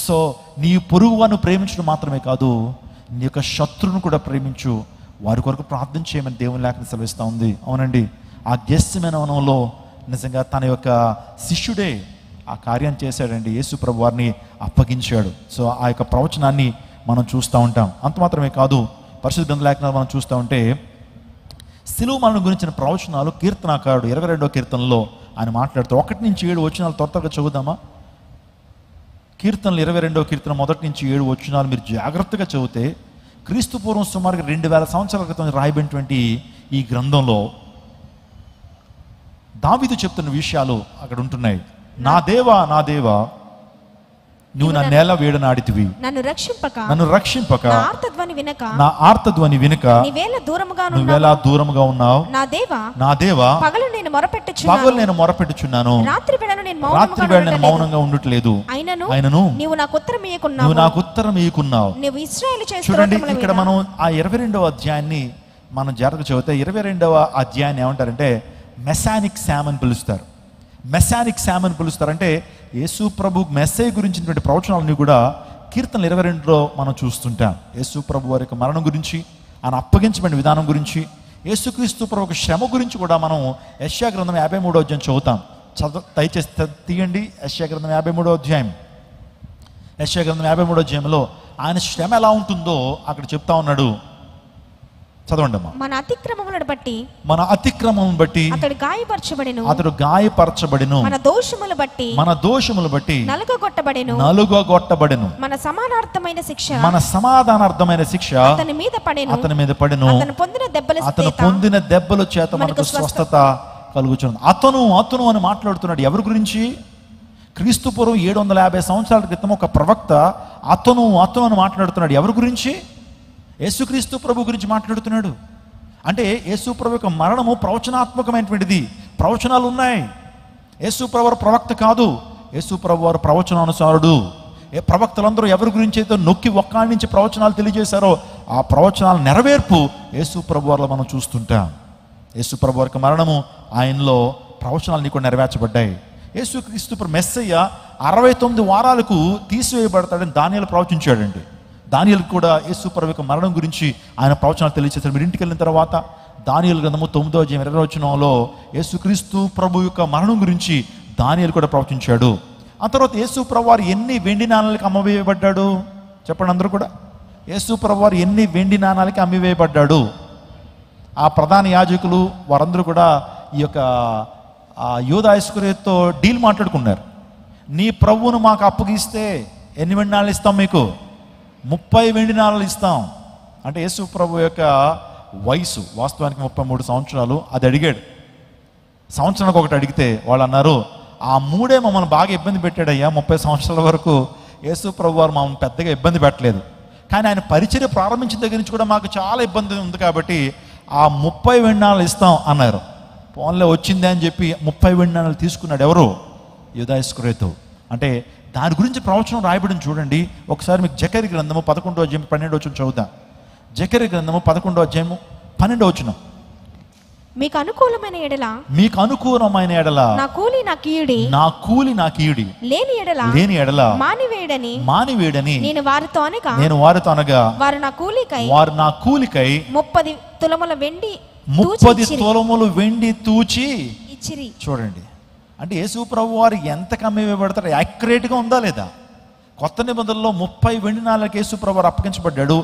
So నీ పొరుగువాను ప్రేమించడం మాత్రమే కాదు, నీ యొక్క శత్రువును కూడా ప్రేమించు, వారి కొరకు ప్రార్థన చేయమని దేవుని లేఖనం సెలవిస్తూ ఉంది. అవునండి, ఆ గెస్సెమనే వనంలో నిజంగా తన యొక్క శిష్యుడే ఆ కార్యాన్ని చేశాడండి, యేసు ప్రభు వారిని అప్పగించాడు. సో ఆ యొక్క ప్రవచనాన్ని మనం చూస్తూ ఉంటాం. అంత మాత్రమే కాదు, పరిశుద్ధ గ్రంథ లేఖనాలు మనం చూస్తూ ఉంటే శిలువ మరణం గురించిన ప్రవచనాలు కీర్తనాకారుడు 22వ కీర్తనలో ఆయన మాట్లాడుతూ 1-7 వచనాలు త్వరగా చదువుదామా? కీర్తనలు 22వ కీర్తన 1-7 వచనాలు మీరు జాగ్రత్తగా చదివితే క్రీస్తు పూర్వం సుమారుగా 2000 సంవత్సరాల క్రితం రాయబడినటువంటి ఈ గ్రంథంలో దావీదు చెప్తున్న విషయాలు అక్కడ ఉంటున్నాయి. నా దేవా, నా దేవా, నువ్వు నా నేల వేడనాడితివి, నన్ను రక్షింపక నా ఆర్తధ్వని వినక నువ్వేలా దూరముగా ఉన్నావు. నా దేవా, పగలు నేను మొరపెట్టుచున్నాను, రాత్రి వేళ నేను మౌనంగా ఉండట్లేదు, అయినను నీవు నాకు ఉత్తరం ఇయ్యకున్నావు. చూడండి, ఇక్కడ మనం ఆ 22వ అధ్యాయాన్ని మనం జాగ్రత్తగా చదివితే 22వ అధ్యాయాన్ని ఏమంటారంటే మెసానిక్ శామ్ అని పిలుస్తారు. మెసానిక్ శామ్ అని పిలుస్తారంటే యేసు ప్రభు మెస్సే గురించినటువంటి ప్రవచనాలని కూడా కీర్తన 22లో మనం చూస్తుంటాం. యేసు ప్రభు వారి యొక్క మరణం గురించి, ఆయన అప్పగించబడిన విధానం గురించి, యేసుక్రీస్తు ప్రభు ఒక శ్రమ గురించి కూడా మనం యెషయా గ్రంథం 53వ అధ్యాయం చదువుతాం. దయచేసి తీయండి యెషయా గ్రంథం 53వ అధ్యాయం. యెషయా గ్రంథం 53వ అధ్యాయంలో ఆయన శ్రమ ఎలా ఉంటుందో అక్కడ చెప్తా ఉన్నాడు. చదవండి అమ్మా. మన అతిక్రమములను బట్టి అతడు గాయపరచబడెను, మన దోషములు బట్టి నలుగగొట్టబడెను, మన సమాధానార్థమైన శిక్ష అతని మీద పడెను, అతను పొందిన దెబ్బల చేత మనకు స్వస్థత కలుగుచున్నది. అతను అని మాట్లాడుతున్నాడు. ఎవరి గురించి? క్రీస్తు పూర్వం 750 సంవత్సరాల క్రితం ఒక ప్రవక్త అతను అని మాట్లాడుతున్నాడు. ఎవరి గురించి? యేసుక్రీస్తు ప్రభు గురించి మాట్లాడుతున్నాడు. అంటే యేసు ప్రభు యొక్క మరణము ప్రవచనాత్మకమైనటువంటిది. ప్రవచనాలు ఉన్నాయి. యేసు ప్రభు వారు ప్రవక్త కాదు, యేసు ప్రభు వారు ప్రవచనానుసారుడు. ప్రవక్తలందరూ ఎవరి గురించి అయితే నొక్కి ఒక్కడి నుంచి ప్రవచనాలు తెలియజేశారో ఆ ప్రవచనాల నెరవేర్పు యేసు ప్రభు వారిలో మనం చూస్తుంటాం. యేసు ప్రభు వారికి మరణము, ఆయనలో ప్రవచనాలు నీకు నెరవేర్చబడ్డాయి. యేసుక్రీస్తు ప్రభు మెస్సయ్య 69 వారాలకు తీసివేయబడతాడని దానియేలు ప్రవచించాడండి. దానియేలు కూడా యేసు ప్రభు యొక్క మరణం గురించి ఆయన ప్రవచనాలు తెలియజేశారు. మీరు ఇంటికి వెళ్ళిన తర్వాత దానియేలు గ్రంథము 9వ అధ్యాయం 20వ వచనంలో యేసుక్రీస్తు ప్రభు యొక్క మరణం గురించి దానియేలు కూడా ప్రవచించాడు. ఆ తర్వాత యేసు ప్రభు వారు ఎన్ని వెండి నాణాలకి అమ్మవేయబడ్డాడు? చెప్పండి అందరూ కూడా. యేసు ప్రభు వారు ఎన్ని వెండి నాణాలకి అమ్మివేయబడ్డాడు? ఆ ప్రధాన యాజకులు వారందరూ కూడా ఈ యొక్క యూదా ఇస్కరియోతుతో డీల్ మాట్లాడుకున్నారు. నీ ప్రభువును మాకు అప్పగిస్తే ఎన్ని వెండి నాణాలు ఇస్తాం? మీకు 30 వెండి నాణాలు ఇస్తాం. అంటే యేసు ప్రభు యొక్క వయసు వాస్తవానికి 33 సంవత్సరాలు. అది అడిగాడు. సంవత్సరానికి ఒకటి అడిగితే వాళ్ళు అన్నారు, ఆ 3 మమ్మల్ని బాగా ఇబ్బంది పెట్టాడయ్యా. 30 సంవత్సరాల వరకు యేసు ప్రభు వారు మమ్మల్ని పెద్దగా ఇబ్బంది పెట్టలేదు, కానీ ఆయన పరిచర్య ప్రారంభించిన దగ్గర నుంచి కూడా మాకు చాలా ఇబ్బంది ఉంది కాబట్టి ఆ 30 వెండి నాణాలు ఇస్తాం అన్నారు. ఫోన్లో వచ్చిందే అని చెప్పి 30 వెండి నాణాలు తీసుకున్నాడు. ఎవరు? యూదా ఇస్కరియోతు. అంటే దాని గురించి ప్రవచనం రాయబడింది చూడండి. ఒకసారి మీకు జకర్యా గ్రంథము 11వ అధ్యాయం 12వ వచనం చదువుతాం. జకర్యా గ్రంథము 11వ అధ్యాయము 12వ వచనం. మీకు అనుకూలమైన ఎడల నా కూలి నా కీయుడి లేని ఎడల మానివేడని నేను వారితో అనగా వారు నా కూలికై 30 తులముల వెండి తూచి ఇచ్చిరి. చూడండి, అంటే యేసు ప్రభు వారు ఎంత కమ్మివేయబడతారు? యాక్యురేట్గా ఉందా లేదా? కొత్త నిబంధనలో 30 వెండి నాణాలకు యేసు ప్రభు వారు అప్పగించబడ్డాడు.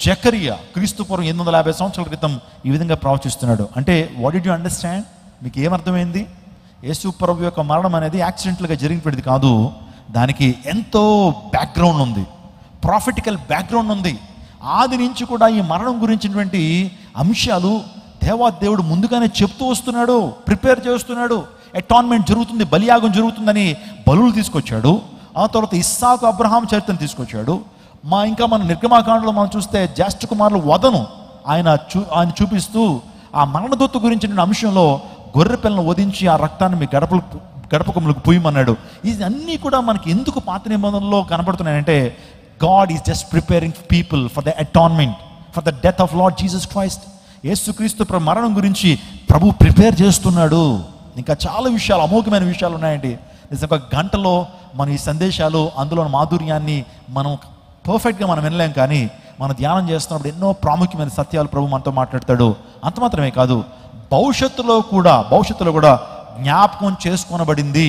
జకరియా క్రీస్తు పూర్వం 850 సంవత్సరాల క్రితం ఈ విధంగా ప్రవచిస్తున్నాడు. అంటే వాట్ డిడ్ యు అండర్స్టాండ్? మీకు ఏమర్థమైంది? యేసు ప్రభు యొక్క మరణం అనేది యాక్సిడెంటల్గా జరిగినది కాదు. దానికి ఎంతో బ్యాక్గ్రౌండ్ ఉంది, ప్రాఫిటికల్ బ్యాక్గ్రౌండ్ ఉంది. ఆది నుంచి కూడా ఈ మరణం గురించినటువంటి అంశాలు దేవుడు ముందుగానే చెప్తూ వస్తున్నాడు, ప్రిపేర్ చేస్తున్నాడు. అటాన్మెంట్ జరుగుతుంది, బలియాగం జరుగుతుందని బలులు తీసుకొచ్చాడు. ఆ తర్వాత ఇస్సాకు అబ్రహాం చరిత్రను తీసుకొచ్చాడు. ఇంకా మన నిర్గమాకాండలో మనం చూస్తే జ్యేష్ఠ కుమారుల వధను ఆయన చూపిస్తూ ఆ మరణదూత గురించిన అంశంలో గొర్రె పిల్లను వధించి ఆ రక్తాన్ని మీ గడపకములకు పూయమన్నాడు. ఇది అన్నీ కూడా మనకి ఎందుకు పాత నిబంధనలో కనబడుతున్నాయంటే God is just preparing people for the atonement, for the death of Lord Jesus Christ. యేసుక్రీస్తు మరణం గురించి ప్రభు ప్రిపేర్ చేస్తున్నాడు. ఇంకా చాలా విషయాలు, అమోఘమైన విషయాలు ఉన్నాయండి. నిజంగా గంటలో మన ఈ సందేశాలు, అందులో మాధుర్యాన్ని మనం పర్ఫెక్ట్గా మనం వినలేం, కానీ మనం ధ్యానం చేస్తున్నప్పుడు ఎన్నో ప్రాముఖ్యమైన సత్యాలు ప్రభు మనతో మాట్లాడతాడు. అంత మాత్రమే కాదు, భవిష్యత్తులో కూడా జ్ఞాపకం చేసుకోనబడింది.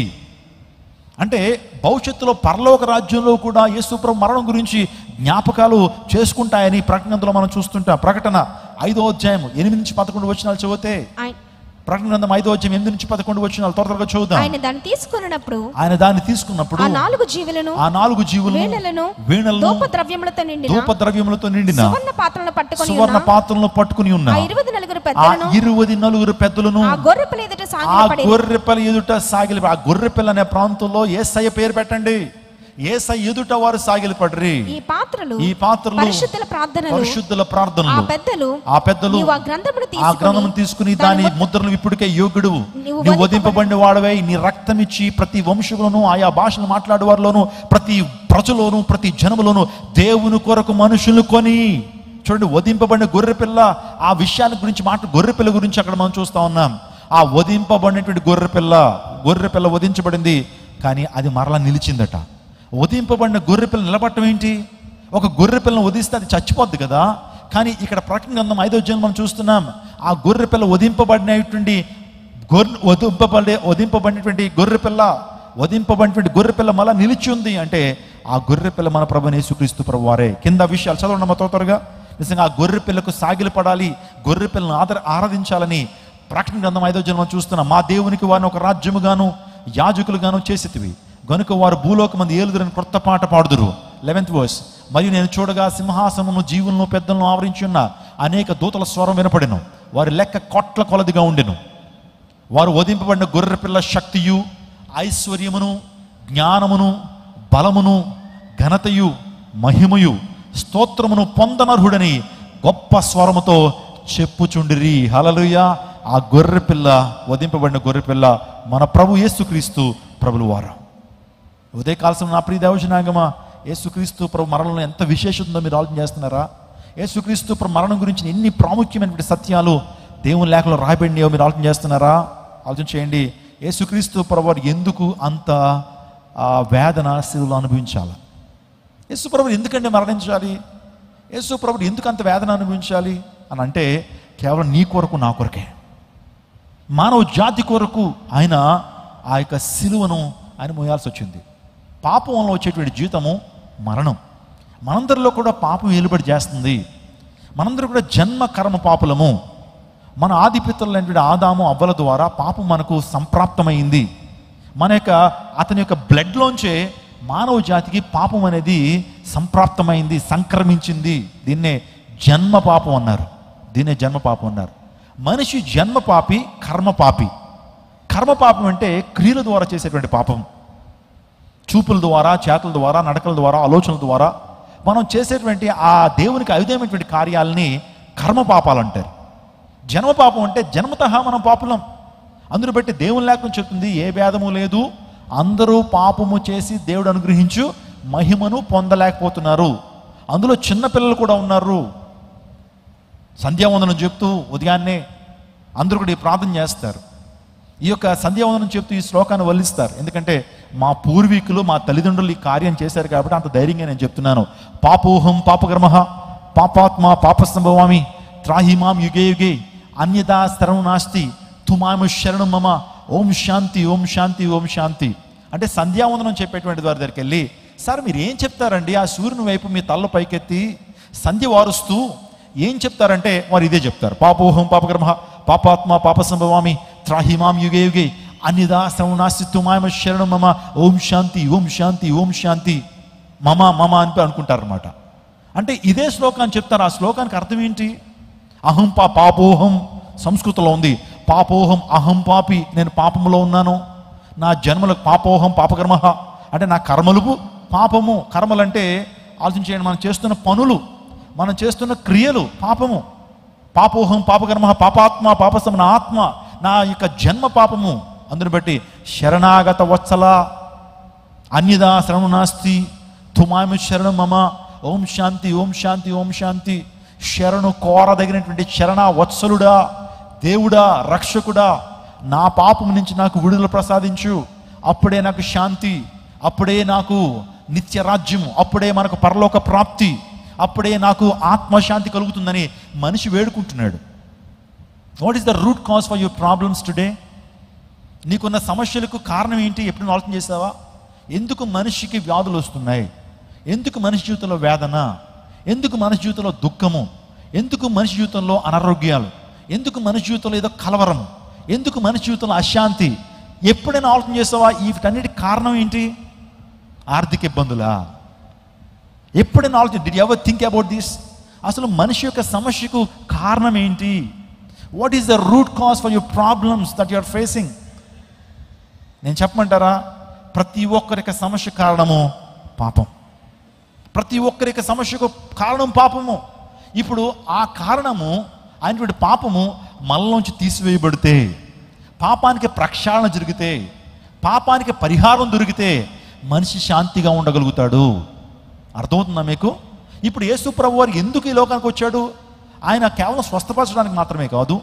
అంటే భవిష్యత్తులో పరలోక రాజ్యంలో కూడా యేసు ప్రభు మరణం గురించి జ్ఞాపకాలు చేసుకుంటాయని ప్రకటనలో మనం చూస్తుంటాం. ప్రకటన 5వ అధ్యాయం 8 నుంచి 11 వచనాలు చదివితే, ప్రకటన గ్రంథం 5వ అధ్యాయం 8 నుంచి 11 వచనాలు త్వరగా చదువుదాం. ఆయన దాన్ని తీసుకున్నప్పుడు ఆ 4 జీవులను వీణలను ధూపద్రవ్యములతో నిండిన సువర్ణ పాత్రలను పట్టుకుని ఉన్న 24 పెద్దలను ఆ గొర్రెపిల్ల ఎదుట సాగిలి. ఆ గొర్రెపిల్ల అనే ప్రాంతంలో యేసయ్య పేరు పెట్టండి. యేసయ్య ఎదుట వారు సాగిలపడ్రి. ఈ పాత్రలు పరిశుద్ధుల ప్రార్థనలు. ఆ పెద్దలు ఆ గ్రంథమును తీసుకుని దాని ముద్రలు ఇప్పటికే యోగుడు, నీవు వధింపబడిన వాడవై నీ రక్తం ఇచ్చి ప్రతి వంశంలోను, ఆయా భాషలు మాట్లాడే వారిలోను, ప్రతి ప్రజలోను, ప్రతి జనములోను దేవుని కొరకు మనుషులు కొని. చూడండి, వధింపబడిన గొర్రెపిల్ల, ఆ విషయాల గురించి గొర్రెపిల్ల గురించి అక్కడ మనం చూస్తా ఉన్నాం. ఆ వధింపబడినటువంటి గొర్రెపిల్ల వధించబడింది, కానీ అది మరలా నిలిచిందట. వధింపబడిన గొర్రెపిల్ల నిలబడటం ఏంటి? ఒక గొర్రెపిల్లను వధిస్తే అది చచ్చిపోద్ది కదా, కానీ ఇక్కడ ప్రకటన గ్రంథం 5వ అధ్యాయం మనం చూస్తున్నాం, ఆ గొర్రె పిల్ల వధింపబడినటువంటి గొర్రె పిల్ల మళ్ళా నిలిచి ఉంది అంటే ఆ గొర్రె పిల్ల మన ప్రభువైన యేసుక్రీస్తు ప్రభు వారే. కింద విషయాలు చదవండి త్వరగా. నిజంగా ఆ గొర్రె పిల్లకు సాగిలపడాలి, గొర్రె పిల్లను ఆరాధించాలని ప్రకటన గ్రంథం 5వ అధ్యాయం మనం చూస్తున్నాం. మా దేవునికి వారిని ఒక రాజ్యముగాను యాజకులుగాను చేసితివి గనుక వారు భూలోకమందు ఏలుదురని క్రొత్త పాట పాడుదురు. 11th verse. మరియు నేను చూడగా సింహాసనమును జీవులను పెద్దలను ఆవరించి ఉన్న అనేక దూతల స్వరం వినపడెను. వారి లెక్క కోట్ల కొలదిగా ఉండెను. వారు వధింపబడిన గొర్రె పిల్ల శక్తియు ఐశ్వర్యమును జ్ఞానమును బలమును ఘనతయు మహిమయు స్తోత్రమును పొందనర్హుడని గొప్ప స్వరముతో చెప్పుచుండిరి. హల్లెలూయా. ఆ గొర్రె పిల్ల, వధింపబడిన గొర్రె పిల్ల మన ప్రభు యేసుక్రీస్తు ప్రభులు వారు. ఉదయకాలం నా ప్రియ దేవజనాంగమా, యేసుక్రీస్తు ప్రభు మరణంలో ఎంత విశేషత ఉందో మీరు ఆలోచన చేస్తున్నారా? యేసుక్రీస్తు ప్రభు మరణం గురించి ఎన్ని ప్రాముఖ్యమైనటువంటి సత్యాలు దేవుని లేఖలో రాయబడినాయో మీరు ఆలోచన చేస్తున్నారా? ఆలోచన చేయండి. యేసుక్రీస్తు ప్రభు ఎందుకు అంత వేదన శిలువలో అనుభవించాలి? యేసు ప్రభు ఎందుకంటే మరణించాలి? యేసు ప్రభు ఎందుకు అంత వేదన అనుభవించాలి అని అంటే కేవలం నీ కొరకు నా కొరకే, మానవ జాతి కొరకు ఆయన ఆ యొక్క శిలువను ఆయన మోయాల్సి వచ్చింది. పాపం వల్ల వచ్చేటువంటి జీవితము మరణం. మనందరిలో కూడా పాపం ఏలుబడి చేస్తుంది. మనందరూ కూడా జన్మ కర్మ పాపులము. మన ఆదిపితరులైనటువంటి ఆదాము అవ్వల ద్వారా పాపం మనకు సంప్రాప్తమైంది. అతని యొక్క బ్లడ్లోంచే మానవ జాతికి పాపం అనేది సంప్రాప్తమైంది, సంక్రమించింది. దీన్నే జన్మ పాపం అన్నారు. మనిషి జన్మ పాపి, కర్మ పాపి. కర్మ పాపం అంటే క్రియల ద్వారా చేసేటువంటి పాపం. చూపుల ద్వారా, చేతుల ద్వారా, నడకల ద్వారా, ఆలోచనల ద్వారా మనం చేసేటువంటి ఆ దేవునికి అవిధేయమైనటువంటి కార్యాలని కర్మ పాపాలు అంటారు. జన్మ పాపం అంటే జన్మతః మనం పాపులం. అందును బట్టి దేవుని లేఖనం చెప్తుంది, ఏ భేదము లేదు, అందరూ పాపము చేసి దేవుడు అనుగ్రహించు మహిమను పొందలేకపోతున్నారు. అందులో చిన్నపిల్లలు కూడా ఉన్నారు. సంధ్యావందనం చెప్తూ ఉదయాన్నే అందరూ కూడా ఈ ప్రార్థన చేస్తారు. ఈ యొక్క సంధ్యావందనం చెప్తూ ఈ శ్లోకాన్ని వల్లిస్తారు. ఎందుకంటే మా పూర్వీకులు, మా తల్లిదండ్రులు ఈ కార్యం చేశారు కాబట్టి అంత ధైర్యంగా నేను చెప్తున్నాను. పాపోహం పాపకర్మ పాపాత్మ పాపసంభవామి త్రాహిమాం యుగే యుగే అన్యదా శరణు నాస్తి తుమాము శరణం మమ ఓం శాంతి ఓం శాంతి ఓం శాంతి. అంటే సంధ్యావందనం చెప్పేటువంటి వారి దగ్గరికి వెళ్ళి, సార్ మీరు ఏం చెప్తారండి ఆ సూర్యుని వైపు మీ తల్ల పైకెత్తి సంధ్య వారుస్తూ ఏం చెప్తారంటే వారు ఇదే చెప్తారు. పాపోహం పాపకర్మ పాపాత్మ పాపసంభవామి త్రాహిమాం యుగే యుగే అన్యదా శరణు నాస్తి తుమాము శరణం మమ ఓం శాంతి ఓం శాంతి ఓం శాంతి మమ మమ అని అనుకుంటారు అనమాట. అంటే ఇదే శ్లోకాన్ని చెప్తారు. ఆ శ్లోకానికి అర్థం ఏంటి? అహం పాపోహం సంస్కృతంలో ఉంది. పాపోహం అహం పాపి, నేను పాపములో ఉన్నాను. నా జన్మలకు పాపోహం పాపకర్మ అంటే నా కర్మలు పాపము. కర్మలంటే ఆలోచించేయండి, మనం చేస్తున్న పనులు, మనం చేస్తున్న క్రియలు పాపము. పాపోహం పాపకర్మ పాపాత్మ పాపసం నా ఆత్మ, నా యొక్క జన్మ పాపము. అందుని బట్టి శరణాగత వత్సల అన్యదా శరణు నాస్తి తుమామి శరణం మమ ఓం శాంతి ఓం శాంతి ఓం శాంతి. శరణు కోరదగినటువంటి శరణ వత్సలుడా, దేవుడా, రక్షకుడా, నా పాపం నుంచి నాకు విడుదల ప్రసాదించు. అప్పుడే నాకు శాంతి, అప్పుడే నాకు నిత్య రాజ్యము, అప్పుడే మనకు పరలోక ప్రాప్తి, అప్పుడే నాకు ఆత్మశాంతి కలుగుతుందని మనిషి వేడుకుంటున్నాడు. What is the root cause for your problems today? నీకున్న సమస్యలకు కారణం ఏంటి? ఎప్పుడైనా ఆలోచన చేసావా? ఎందుకు మనిషికి వ్యాధులు వస్తున్నాయి? ఎందుకు మనిషి జీవితంలో వేదన? ఎందుకు మనిషి జీవితంలో దుఃఖము? ఎందుకు మనిషి జీవితంలో అనారోగ్యాలు? ఎందుకు మనిషి జీవితంలో ఏదో కలవరము? ఎందుకు మనిషి జీవితంలో అశాంతి? ఎప్పుడైనా ఆలోచన చేసావా వీటన్నిటి కారణం ఏంటి? ఆర్థిక ఇబ్బందులా? ఎప్పుడైనా ఆలోచన, did you ever think about this? అసలు మనిషి యొక్క సమస్యకు కారణం ఏంటి? What is the root cause for your problems that you are facing? నేను చెప్పమంటారా? ప్రతి ఒక్కరికి సమస్య కారణము పాపం. ప్రతి ఒక్కరికి సమస్యకు కారణం పాపము. ఇప్పుడు ఆ కారణము అయినటువంటి పాపము మనలోంచి తీసివేయబడితే, పాపానికి ప్రక్షాళన జరిగితే, పాపానికి పరిహారం దొరికితే మనిషి శాంతిగా ఉండగలుగుతాడు. అర్థమవుతుందా మీకు? ఇప్పుడు యేసు ప్రభు వారు ఎందుకు ఈ లోకానికి వచ్చాడు? ఆయన కేవలం స్వస్థపరచడానికి మాత్రమే కాదు,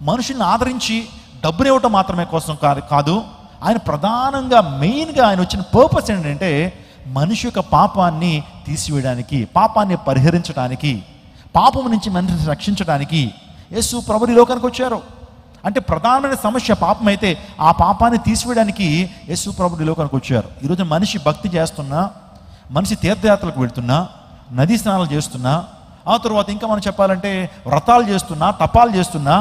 మనుషుల్ని ఆదరించి డబ్బునివ్వటం మాత్రమే కోసం కాదు. ఆయన ప్రధానంగా మెయిన్గా ఆయన వచ్చిన పర్పస్ ఏంటంటే మనిషి యొక్క పాపాన్ని తీసివేయడానికి, పాపాన్ని పరిహరించడానికి, పాపము నుంచి మనిషిని రక్షించడానికి యేసు ప్రభు ఈ లోకానికి వచ్చారు. అంటే ప్రధానమైన సమస్య పాపం అయితే ఆ పాపాన్ని తీసివేయడానికి యేసు ప్రభు ఈ లోకానికి వచ్చారు. ఈరోజు మనిషి భక్తి చేస్తున్నా, మనిషి తీర్థయాత్రలకు వెళ్తున్నా, నదీ స్నానాలు చేస్తున్నా, ఆ తర్వాత ఇంకా మనం చెప్పాలంటే వ్రతాలు చేస్తున్నా, తపాలు చేస్తున్నా,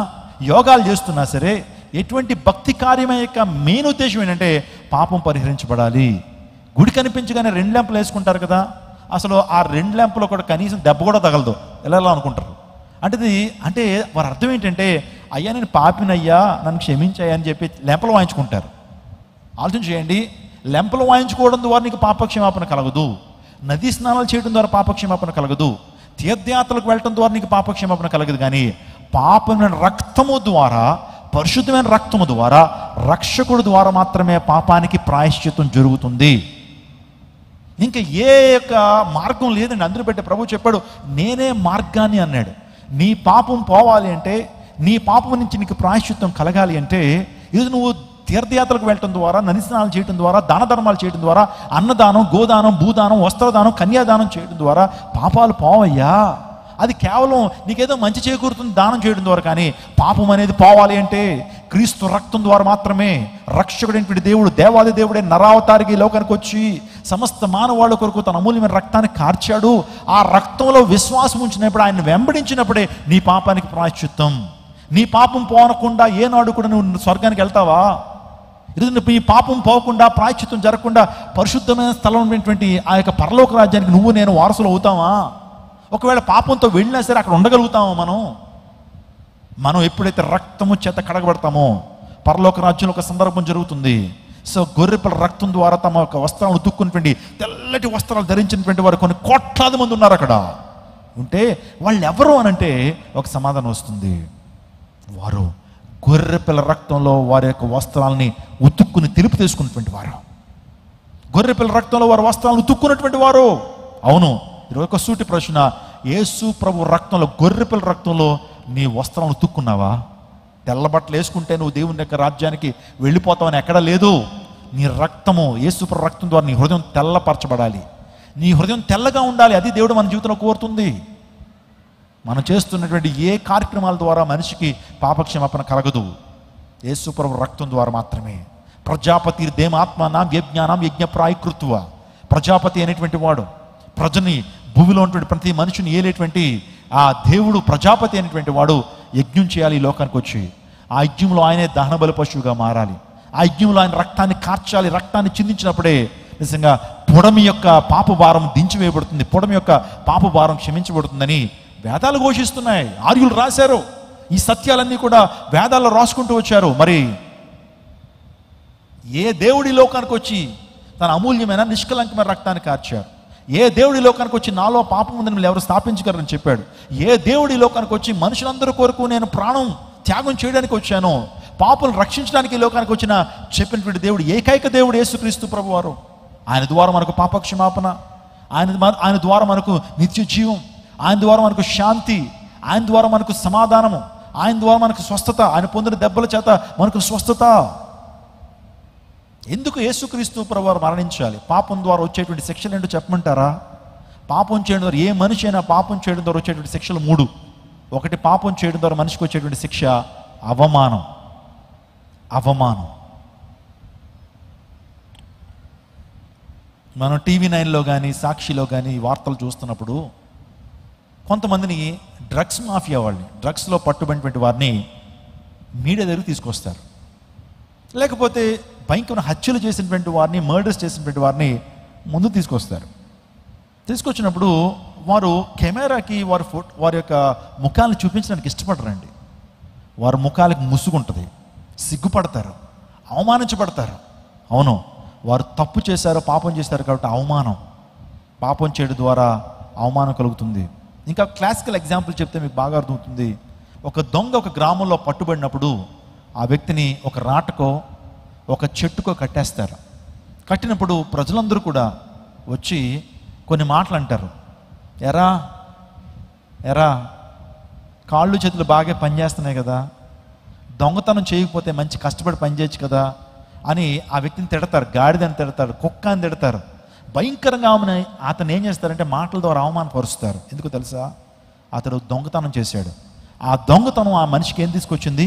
యోగాలు చేస్తున్నా సరే, ఎటువంటి భక్తి కార్యమే యొక్క మెయిన్ ఉద్దేశం ఏంటంటే పాపం పరిహరించబడాలి. గుడి కనిపించగానే 2 ల్యాంపులు వేసుకుంటారు కదా, అసలు ఆ 2 ల్యాంపులో కూడా కనీసం దెబ్బ కూడా తగలదు, ఎలా అనుకుంటారు. అంటే వారి అర్థం ఏంటంటే, అయ్యా నేను పాపినయ్యా, నన్ను క్షమించాయా అని చెప్పి లెంపలు వాయించుకుంటారు. ఆలోచన చేయండి, లెంపలు వాయించుకోవడం ద్వారా నీకు పాపక్షమాపణ కలగదు, నదీ స్నానాలు చేయడం ద్వారా పాపక్షమాపణ కలగదు, తీర్థయాత్రలకు వెళ్ళటం ద్వారా నీకు పాపక్షమాపణ కలగదు. కానీ పాపమైన రక్తము ద్వారా, పరిశుద్ధమైన రక్తము ద్వారా, రక్షకుడు ద్వారా మాత్రమే పాపానికి ప్రాయశ్చిత్తం జరుగుతుంది. ఇంకా ఏ యొక్క మార్గం లేదండి. అందరూ పెట్టే ప్రభు చెప్పాడు, నేనే మార్గాన్ని అన్నాడు. నీ పాపం పోవాలి అంటే, నీ పాపం నుంచి నీకు ప్రాయశ్చిత్తం కలగాలి అంటే, ఇది నువ్వు తీర్థయాత్రలకు వెళ్ళటం ద్వారా, నది స్నానాలు చేయడం ద్వారా, దాన ధర్మాలు చేయడం ద్వారా, అన్నదానం, గోదానం, భూదానం, వస్త్రదానం, కన్యాదానం చేయడం ద్వారా పాపాలు పోవయ్యా. అది కేవలం నీకేదో మంచి చేకూరుతుంది దానం చేయడం ద్వారా. కానీ పాపం అనేది పోవాలి అంటే క్రీస్తు రక్తం ద్వారా మాత్రమే. రక్షకుడైనటువంటి దేవుడు, దేవాది దేవుడే నరావతారికి లోకానికి వచ్చి సమస్త మానవాళ్ళ కొరకు తన అమూల్యమైన రక్తాన్ని కార్చాడు. ఆ రక్తంలో విశ్వాసం ఉంచినప్పుడు, ఆయన వెంబడించినప్పుడే నీ పాపానికి ప్రాయశ్చిత్తం. నీ పాపం పోనకుండా ఏనాడు కూడా నువ్వు స్వర్గానికి వెళ్తావా? ఈ పాపం పోకుండా, ప్రాయశ్చిత్తం జరగకుండా పరిశుద్ధమైన స్థలం ఉన్నటువంటి ఆ యొక్క పరలోక రాజ్యానికి నువ్వు నేను వారసులు అవుతావా? ఒకవేళ పాపంతో వెళ్ళినా సరే అక్కడ ఉండగలుగుతామో? మనం ఎప్పుడైతే రక్తము చేత కడగబడతామో పరలోక రాజ్యంలో ఒక సందర్భం జరుగుతుంది. సో గొర్రెపిల్ల రక్తం ద్వారా తమ యొక్క వస్త్రాలను ఉతుక్కున్నటువంటి, తెల్లటి వస్త్రాలు ధరించినటువంటి వారు కొన్ని కోట్లాది మంది ఉన్నారు అక్కడ. ఉంటే వాళ్ళు ఎవరు అనంటే ఒక సమాధానం వస్తుంది, వారు గొర్రెపిల్ల రక్తంలో వారి యొక్క వస్త్రాలని ఉతుక్కుని తెలుపు తీసుకున్నటువంటి వారు. గొర్రెపిల్ల రక్తంలో వారి వస్త్రాలను ఉతుక్కున్నటువంటి వారు. అవును, ఈరోజు ఒక సూటి ప్రశ్న, యేసు ప్రభు రక్తంలో, గొర్రెపిల్ల రక్తంలో నీ వస్త్రాలను ఉతుక్కున్నావా? తెల్లబట్టలు వేసుకుంటే నువ్వు దేవుని యొక్క రాజ్యానికి వెళ్ళిపోతావని ఎక్కడా లేదు. నీ రక్తము, యేసు ప్రభు రక్తం ద్వారా నీ హృదయం తెల్లపరచబడాలి, నీ హృదయం తెల్లగా ఉండాలి. అది దేవుడు మన జీవితంలో కోరుతుంది. మనం చేస్తున్నటువంటి ఏ కార్యక్రమాల ద్వారా మనిషికి పాపక్షమాపణ కలగదు, యేసు ప్రభు రక్తం ద్వారా మాత్రమే. ప్రజాపతి దేమాత్మానం యజ్ఞానం యజ్ఞప్రాయకృత్వ. ప్రజాపతి అనేటువంటి వాడు ప్రజని, భూమిలో ఉన్నటువంటి ప్రతి మనిషిని ఏలేటువంటి ఆ దేవుడు ప్రజాపతి అనేటువంటి వాడు యజ్ఞం చేయాలి ఈ లోకానికి వచ్చి. ఆ యజ్ఞంలో ఆయనే దహన బలి పశువుగా మారాలి. ఆ యజ్ఞంలో ఆయన రక్తాన్ని కార్చాలి. రక్తాన్ని చిందించినప్పుడే నిజంగా పొడమి యొక్క పాప భారం దించివేయబడుతుంది, పొడమి యొక్క పాప భారం క్షమించబడుతుందని వేదాలు ఘోషిస్తున్నాయి. ఆర్యులు రాశారు. ఈ సత్యాలన్నీ కూడా వేదాల్లో రాసుకుంటూ వచ్చారు. మరి ఏ దేవుడి లోకానికి వచ్చి తన అమూల్యమైన నిష్కలంకమైన రక్తాన్ని కార్చారు? ఏ దేవుడి లోకానికి వచ్చి నాలో పాపం ఉందని మీరు ఎవరు స్థాపించగలరని చెప్పాడు? ఏ దేవుడి లోకానికి వచ్చి మనుషులందరి కొరకు నేను ప్రాణం త్యాగం చేయడానికి వచ్చాను, పాపులను రక్షించడానికి ఈ లోకానికి వచ్చిన చెప్పినటువంటి దేవుడు ఏకైక దేవుడు యేసుక్రీస్తు ప్రభు వారు. ఆయన ద్వారా మనకు పాపక్షమాపణ, ఆయన ద్వారా మనకు నిత్య జీవం, ఆయన ద్వారా మనకు శాంతి, ఆయన ద్వారా మనకు సమాధానము, ఆయన ద్వారా మనకు స్వస్థత, ఆయన పొందిన దెబ్బల చేత మనకు స్వస్థత. ఎందుకు యేసుక్రీస్తు ప్రభువారు మరణించాలి? పాపం ద్వారా వచ్చేటువంటి శిక్షలు ఏంటో చెప్పమంటారా? పాపం చేయడం ద్వారా, ఏ మనిషి అయినా పాపం చేయడం ద్వారా వచ్చేటువంటి శిక్షలు 3. ఒకటి, పాపం చేయడం ద్వారా మనిషికి వచ్చేటువంటి శిక్ష అవమానం. అవమానం. మనం టీవీ 9లో కానీ సాక్షిలో కానీ ఈ వార్తలు చూస్తున్నప్పుడు కొంతమందిని డ్రగ్స్ మాఫియా వాళ్ళని, డ్రగ్స్లో పట్టుబడినటువంటి వారిని మీడియా దగ్గరికి తీసుకొస్తారు. లేకపోతే భయంకరమైన హత్యలు చేసినటువంటి వారిని, మర్డర్స్ చేసినటువంటి వారిని ముందు తీసుకొస్తారు. తీసుకొచ్చినప్పుడు వారు కెమెరాకి వారి యొక్క ముఖాలను చూపించడానికి ఇష్టపడరండి. వారి ముఖాలకు ముసుగుంటుంది, సిగ్గుపడతారు, అవమానించబడతారు. అవును, వారు తప్పు చేశారు, పాపం చేశారు కాబట్టి అవమానం. పాపం చేయడం ద్వారా అవమానం కలుగుతుంది. ఇంకా క్లాసికల్ ఎగ్జాంపుల్ చెప్తే మీకు బాగా అర్థమవుతుంది. ఒక దొంగ ఒక గ్రామంలో పట్టుబడినప్పుడు ఆ వ్యక్తిని ఒక రాటకో ఒక చెట్టుకో కట్టేస్తారు. కట్టినప్పుడు ప్రజలందరూ కూడా వచ్చి కొన్ని మాటలు అంటారు. ఎరా ఎరా కాళ్ళు చేతులు బాగా పనిచేస్తున్నాయి కదా, దొంగతనం చేయకపోతే మంచి కష్టపడి పనిచేయచ్చు కదా అని ఆ వ్యక్తిని తిడతారు. గాడిదని తిడతారు, కుక్క అని తిడతారు. భయంకరంగా అతను ఏం చేస్తారంటే మాటల ద్వారా అవమానపరుస్తారు. ఎందుకు తెలుసా? అతడు దొంగతనం చేశాడు. ఆ దొంగతనం ఆ మనిషికి ఏం తీసుకొచ్చింది?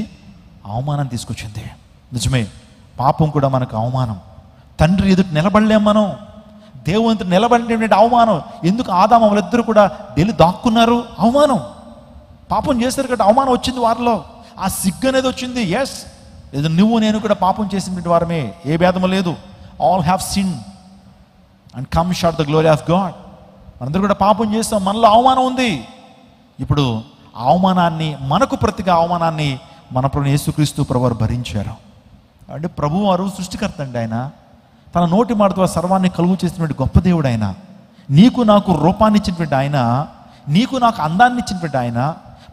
అవమానం తీసుకొచ్చింది. నిజమే, పాపం కూడా మనకు అవమానం. తండ్రి ఎదుటి నిలబడలేం మనం, దేవునితో నిలబడినటువంటి అవమానం. ఎందుకు ఆదాము వాళ్ళిద్దరూ కూడా వెళ్ళి దాక్కున్నారు? అవమానం. పాపం చేశారు కాబట్టి అవమానం వచ్చింది వారిలో, ఆ సిగ్గు అనేది వచ్చింది. ఎస్, ఏదో నువ్వు నేను కూడా పాపం చేసినటువంటి వారమే, ఏ భేదము లేదు. All have sin and come short the glory of God. మనందరూ కూడా పాపం చేస్తాం, మనలో అవమానం ఉంది. ఇప్పుడు అవమానాన్ని, మనకు ప్రతిగా అవమానాన్ని మన ప్రభు యేసుక్రీస్తు ప్రభువారు భరించారు. అంటే ప్రభువారు సృష్టికర్త అండి. ఆయన తన నోటి మాట ద్వారా సర్వాన్ని కలుగు చేసినటువంటి గొప్ప దేవుడు ఆయన. నీకు నాకు రూపాన్ని ఇచ్చినటువంటి ఆయన, నీకు నాకు అందాన్ని ఇచ్చినటువంటి ఆయన,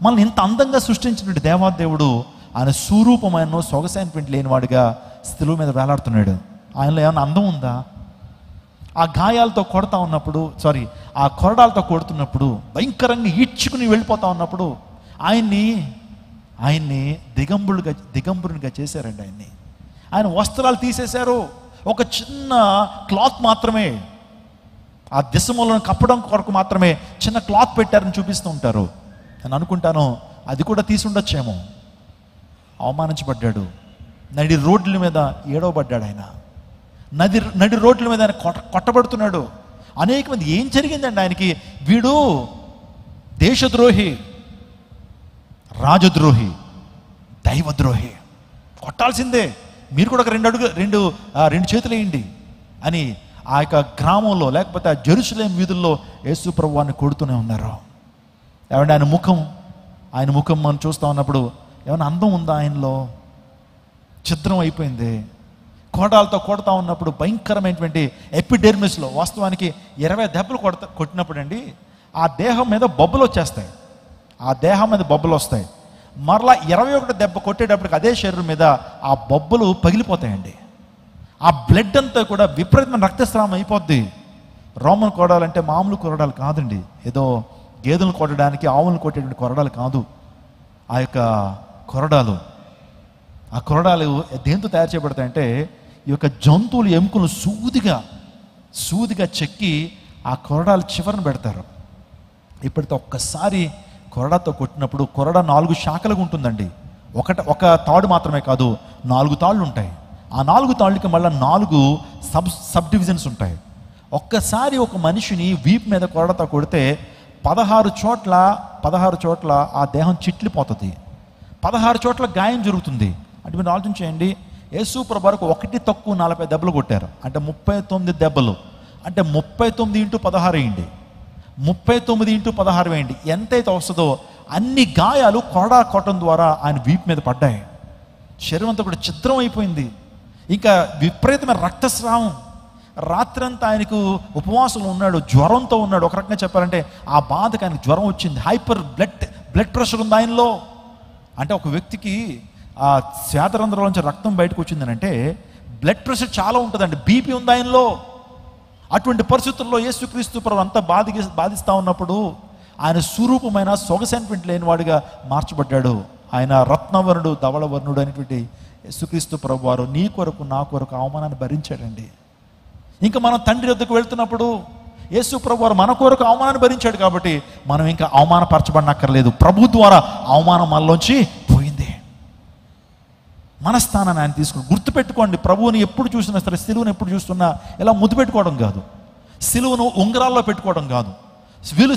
మనల్ని ఇంత అందంగా సృష్టించినటువంటి దేవాదేవుడు ఆయన స్వరూపమైన సొగసైనటువంటి లేనివాడిగా స్థితుల మీద వేలాడుతున్నాడు. ఆయనలో ఏమైనా అందం ఉందా? ఆ గాయాలతో కొడతా ఉన్నప్పుడు, ఆ కొరడాలతో కొడుతున్నప్పుడు, భయంకరంగా ఈడ్చుకుని వెళ్ళిపోతా ఉన్నప్పుడు ఆయన్ని దిగంబరునిగా చేశారండి. ఆయన వస్త్రాలు తీసేశారు. ఒక చిన్న క్లాత్ మాత్రమే, ఆ దిశములను కప్పడం కొరకు మాత్రమే చిన్న క్లాత్ పెట్టారని చూపిస్తూ ఉంటారు. నేను అనుకుంటాను అది కూడా తీసి ఉండొచ్చేమో. అవమానించబడ్డాడు, నడి రోడ్ల మీద ఏడవబడ్డాడు. ఆయన నడి రోడ్ల మీద ఆయన కొట్టబడుతున్నాడు. అనేక మంది, ఏం జరిగిందండి ఆయనకి? వీడు దేశద్రోహి, రాజద్రోహి, దైవద్రోహి, కొట్టాల్సిందే, మీరు కూడా ఒక రెండు చేతులు వేయండి అని ఆ యొక్క గ్రామంలో లేకపోతే ఆ జెరూసలేం వీధుల్లో యేసు ప్రభువాన్ని కొడుతూనే ఉన్నారు. ఏమంటే ఆయన ముఖం మనం చూస్తూ ఉన్నప్పుడు ఏమైనా అందం ఉందా? ఆయనలో ఛిద్రం అయిపోయింది. కోటాలతో కొడతా ఉన్నప్పుడు భయంకరమైనటువంటి ఎపిడెర్మిస్లో, వాస్తవానికి 20 దెబ్బలు కొట్టినప్పుడు అండి ఆ దేహం మీద బొబ్బలు వచ్చేస్తాయి. ఆ దేహం మీద బొబ్బలు వస్తాయి. మరలా 21 దెబ్బ కొట్టేటప్పటికి అదే శరీరం మీద ఆ బొబ్బలు పగిలిపోతాయండి. ఆ బ్లడ్ అంతా కూడా విపరీతమైన రక్తస్రావం అయిపోద్ది. రోమన్ కొరడాలంటే మామూలు కొరడాలు కాదండి, ఏదో గేదెలను కొట్టడానికి ఆవులను కొట్టేటువంటి కొరడాలు కాదు. ఆ యొక్క కొరడాలు దేంతో తయారు చేయబడతాయంటే ఈ యొక్క జంతువులు ఎముకలు సూదిగా చెక్కి ఆ కొరడాలు చివరన పెడతారు. ఇప్పటితో ఒక్కసారి కొరడాతో కొట్టినప్పుడు కొరడ 4 శాఖలుగా ఉంటుందండి. ఒక తాడు మాత్రమే కాదు, 4 తాళ్ళు ఉంటాయి. ఆ 4 తాళ్ళకి మళ్ళీ 4 సబ్ డివిజన్స్ ఉంటాయి. ఒక్కసారి ఒక మనిషిని వీపు మీద కొరడతో కొడితే 16 చోట్ల ఆ దేహం చిట్లిపోతుంది. 16 చోట్ల గాయం జరుగుతుంది. అంటే మీరు ఆలోచించేయండి, యేసు ప్రభువుకు 1 తక్కువ 40 దెబ్బలు కొట్టారు అంటే 39 దెబ్బలు. అంటే 39 × 16 వేయండి, 39 × 16 వేయండి, ఎంతైతే వస్తుందో అన్ని గాయాలు కొరడా కొట్టడం ద్వారా ఆయన వీపు మీద పడ్డాయి. శరీరం అంతా కూడా ఛిద్రం అయిపోయింది. ఇంకా విపరీతమైన రక్తస్రావం. రాత్రంతా ఆయనకు ఉపవాసంలో ఉన్నాడు, జ్వరంతో ఉన్నాడు. ఒక రకంగా చెప్పాలంటే ఆ బాధకు ఆయనకు జ్వరం వచ్చింది. హైపర్ బ్లడ్ ప్రెషర్ ఉంది ఆయనలో. అంటే ఒక వ్యక్తికి ఆ శ్వేతరంధ్రంలోంచి రక్తం బయటకు వచ్చిందని అంటే బ్లడ్ ప్రెషర్ చాలా ఉంటుందండి, బీపీ ఉంది ఆయనలో. అటువంటి పరిస్థితుల్లో యేసుక్రీస్తు ప్రభు అంతా బాధిస్తూ ఉన్నప్పుడు ఆయన స్వరూపమైన సొగసైనటువంటి లేనివాడిగా మార్చబడ్డాడు. ఆయన రత్నవర్ణుడు, ధవళవర్ణుడు అనేటువంటి యేసుక్రీస్తు ప్రభు వారు నీ కొరకు నా కొరకు అవమానాన్ని భరించాడండి. ఇంకా మనం తండ్రి వద్దకు వెళ్తున్నప్పుడు యేసు ప్రభు వారు మన కొరకు అవమానాన్ని భరించాడు కాబట్టి మనం ఇంకా అవమానపరచబడనక్కర్లేదు. ప్రభు ద్వారా అవమానం మనలోంచి పోయింది. మన స్థానాన్ని ఆయన తీసుకుని గుర్తుపెట్టుకోండి. ప్రభువుని ఎప్పుడు చూసినా సరే, సిలువను ఎప్పుడు చూస్తున్నా ఇలా ముద్దు పెట్టుకోవడం కాదు, సిలువను ఉంగరాల్లో పెట్టుకోవడం కాదు,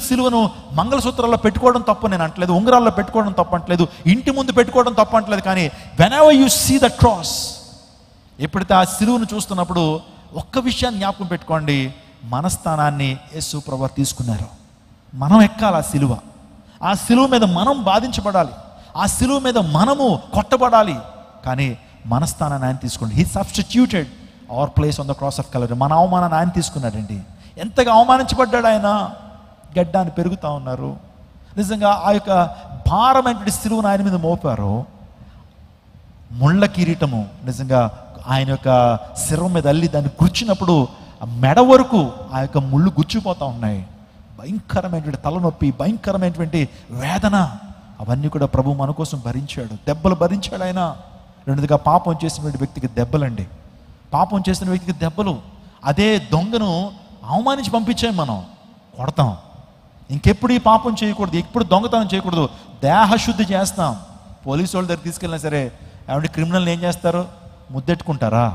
సిలువను మంగళసూత్రాల్లో పెట్టుకోవడం తప్పు నేను అంటలేదు, ఉంగరాల్లో పెట్టుకోవడం తప్పు అంటలేదు, ఇంటి ముందు పెట్టుకోవడం తప్పు అంటలేదు. కానీ whenever you see the cross, ఎప్పుడైతే ఆ సిలువను చూస్తున్నప్పుడు ఒక్క విషయాన్ని జ్ఞాపకం పెట్టుకోండి, మన స్థానాన్ని యేసు ప్రభువు తీసుకున్నారు. మనం ఎక్కాలి ఆ సిలువ మీద మనం బాధించబడాలి, ఆ సిలువ మీద మనము కొట్టబడాలి. కానీ మన స్థానాన్ని ఆయన తీసుకోండి. He substituted our place on the cross of Calvary. మన అవమానాన్ని ఆయన తీసుకున్నాడండి. ఎంతగా అవమానించబడ్డాడు ఆయన. గడ్డాన్ని పెరుగుతూ ఉన్నారు. నిజంగా ఆ యొక్క భారమైనటువంటి సిలువను ఆయన మీద మోపారు. ముళ్ళ కిరీటము నిజంగా ఆయన యొక్క శిరం మీద అల్లి దాన్ని గుచ్చినప్పుడు ఆ మెడ వరకు ఆ యొక్క ముళ్ళు గుచ్చిపోతూ ఉన్నాయి. భయంకరమైనటువంటి తలనొప్పి, భయంకరమైనటువంటి వేదన, అవన్నీ కూడా ప్రభు మన కోసం భరించాడు. దెబ్బలు భరించాడు ఆయన. రెండుగా పాపం చేసినటువంటి వ్యక్తికి దెబ్బలండి, పాపం చేసిన వ్యక్తికి దెబ్బలు. అదే దొంగను అవమానించి పంపించాం, మనం కొడతాం. ఇంకెప్పుడు ఈ పాపం చేయకూడదు, ఎప్పుడు దొంగతనం చేయకూడదు, దేహశుద్ధి చేస్తాం. పోలీసు వాళ్ళ దగ్గర తీసుకెళ్ళినా సరే ఏమంటే క్రిమినల్ ఏం చేస్తారు? ముద్దెట్టుకుంటారా?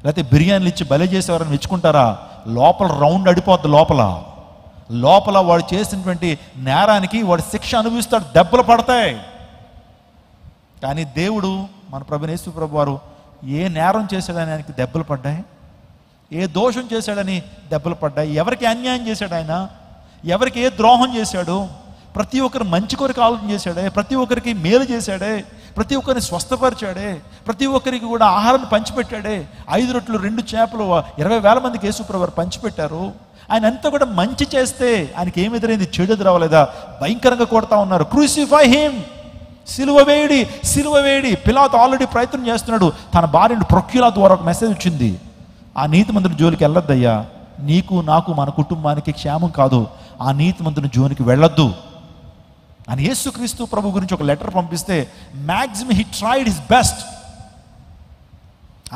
లేకపోతే బిర్యానీలు ఇచ్చి బలి చేసేవారని మెచ్చుకుంటారా? లోపల రౌండ్ అడిపోద్ది. లోపల వాడు చేసినటువంటి నేరానికి వాడు శిక్ష అనుభవిస్తాడు, దెబ్బలు పడతాయి. కానీ దేవుడు, మన ప్రభువైన యేసు ప్రభు వారు ఏ నేరం చేశాడని ఆయనకి దెబ్బలు పడ్డాయి, ఏ దోషం చేశాడని దెబ్బలు పడ్డాయి, ఎవరికి అన్యాయం చేశాడు ఆయన, ఎవరికి ఏ ద్రోహం చేశాడు, ప్రతి ఒక్కరు మంచి కొరకు ఆలోచన చేశాడే, ప్రతి ఒక్కరికి మేలు చేశాడే, ప్రతి ఒక్కరిని స్వస్థపరిచాడే, ప్రతి ఒక్కరికి కూడా ఆహారాన్ని పంచిపెట్టాడే. 5 రొట్టెలు 2 చేపలు 20,000 మందికి యేసు ప్రభు వారు పంచిపెట్టారు. ఆయన అంతా కూడా మంచి చేస్తే ఆయనకి ఏమి ఎదురైంది? చెడు ఎదురవలేదా? భయంకరంగా కొడతా ఉన్నారు. క్రూసిఫై హిమ్, సిలువ వేడి. పిలాతు ఆల్రెడీ ప్రయత్నం చేస్తున్నాడు. తన భార్యను ప్రొక్యులా ద్వారా ఒక మెసేజ్ వచ్చింది, ఆ నీతిమంతుని జోలికి వెళ్ళొద్దయ్యా, నీకు నాకు మన కుటుంబానికి క్షేమం కాదు, ఆ నీతిమంతుని జోలికి వెళ్ళొద్దు అని యేసుక్రీస్తు ప్రభు గురించి ఒక లెటర్ పంపిస్తే maximum he tried his best.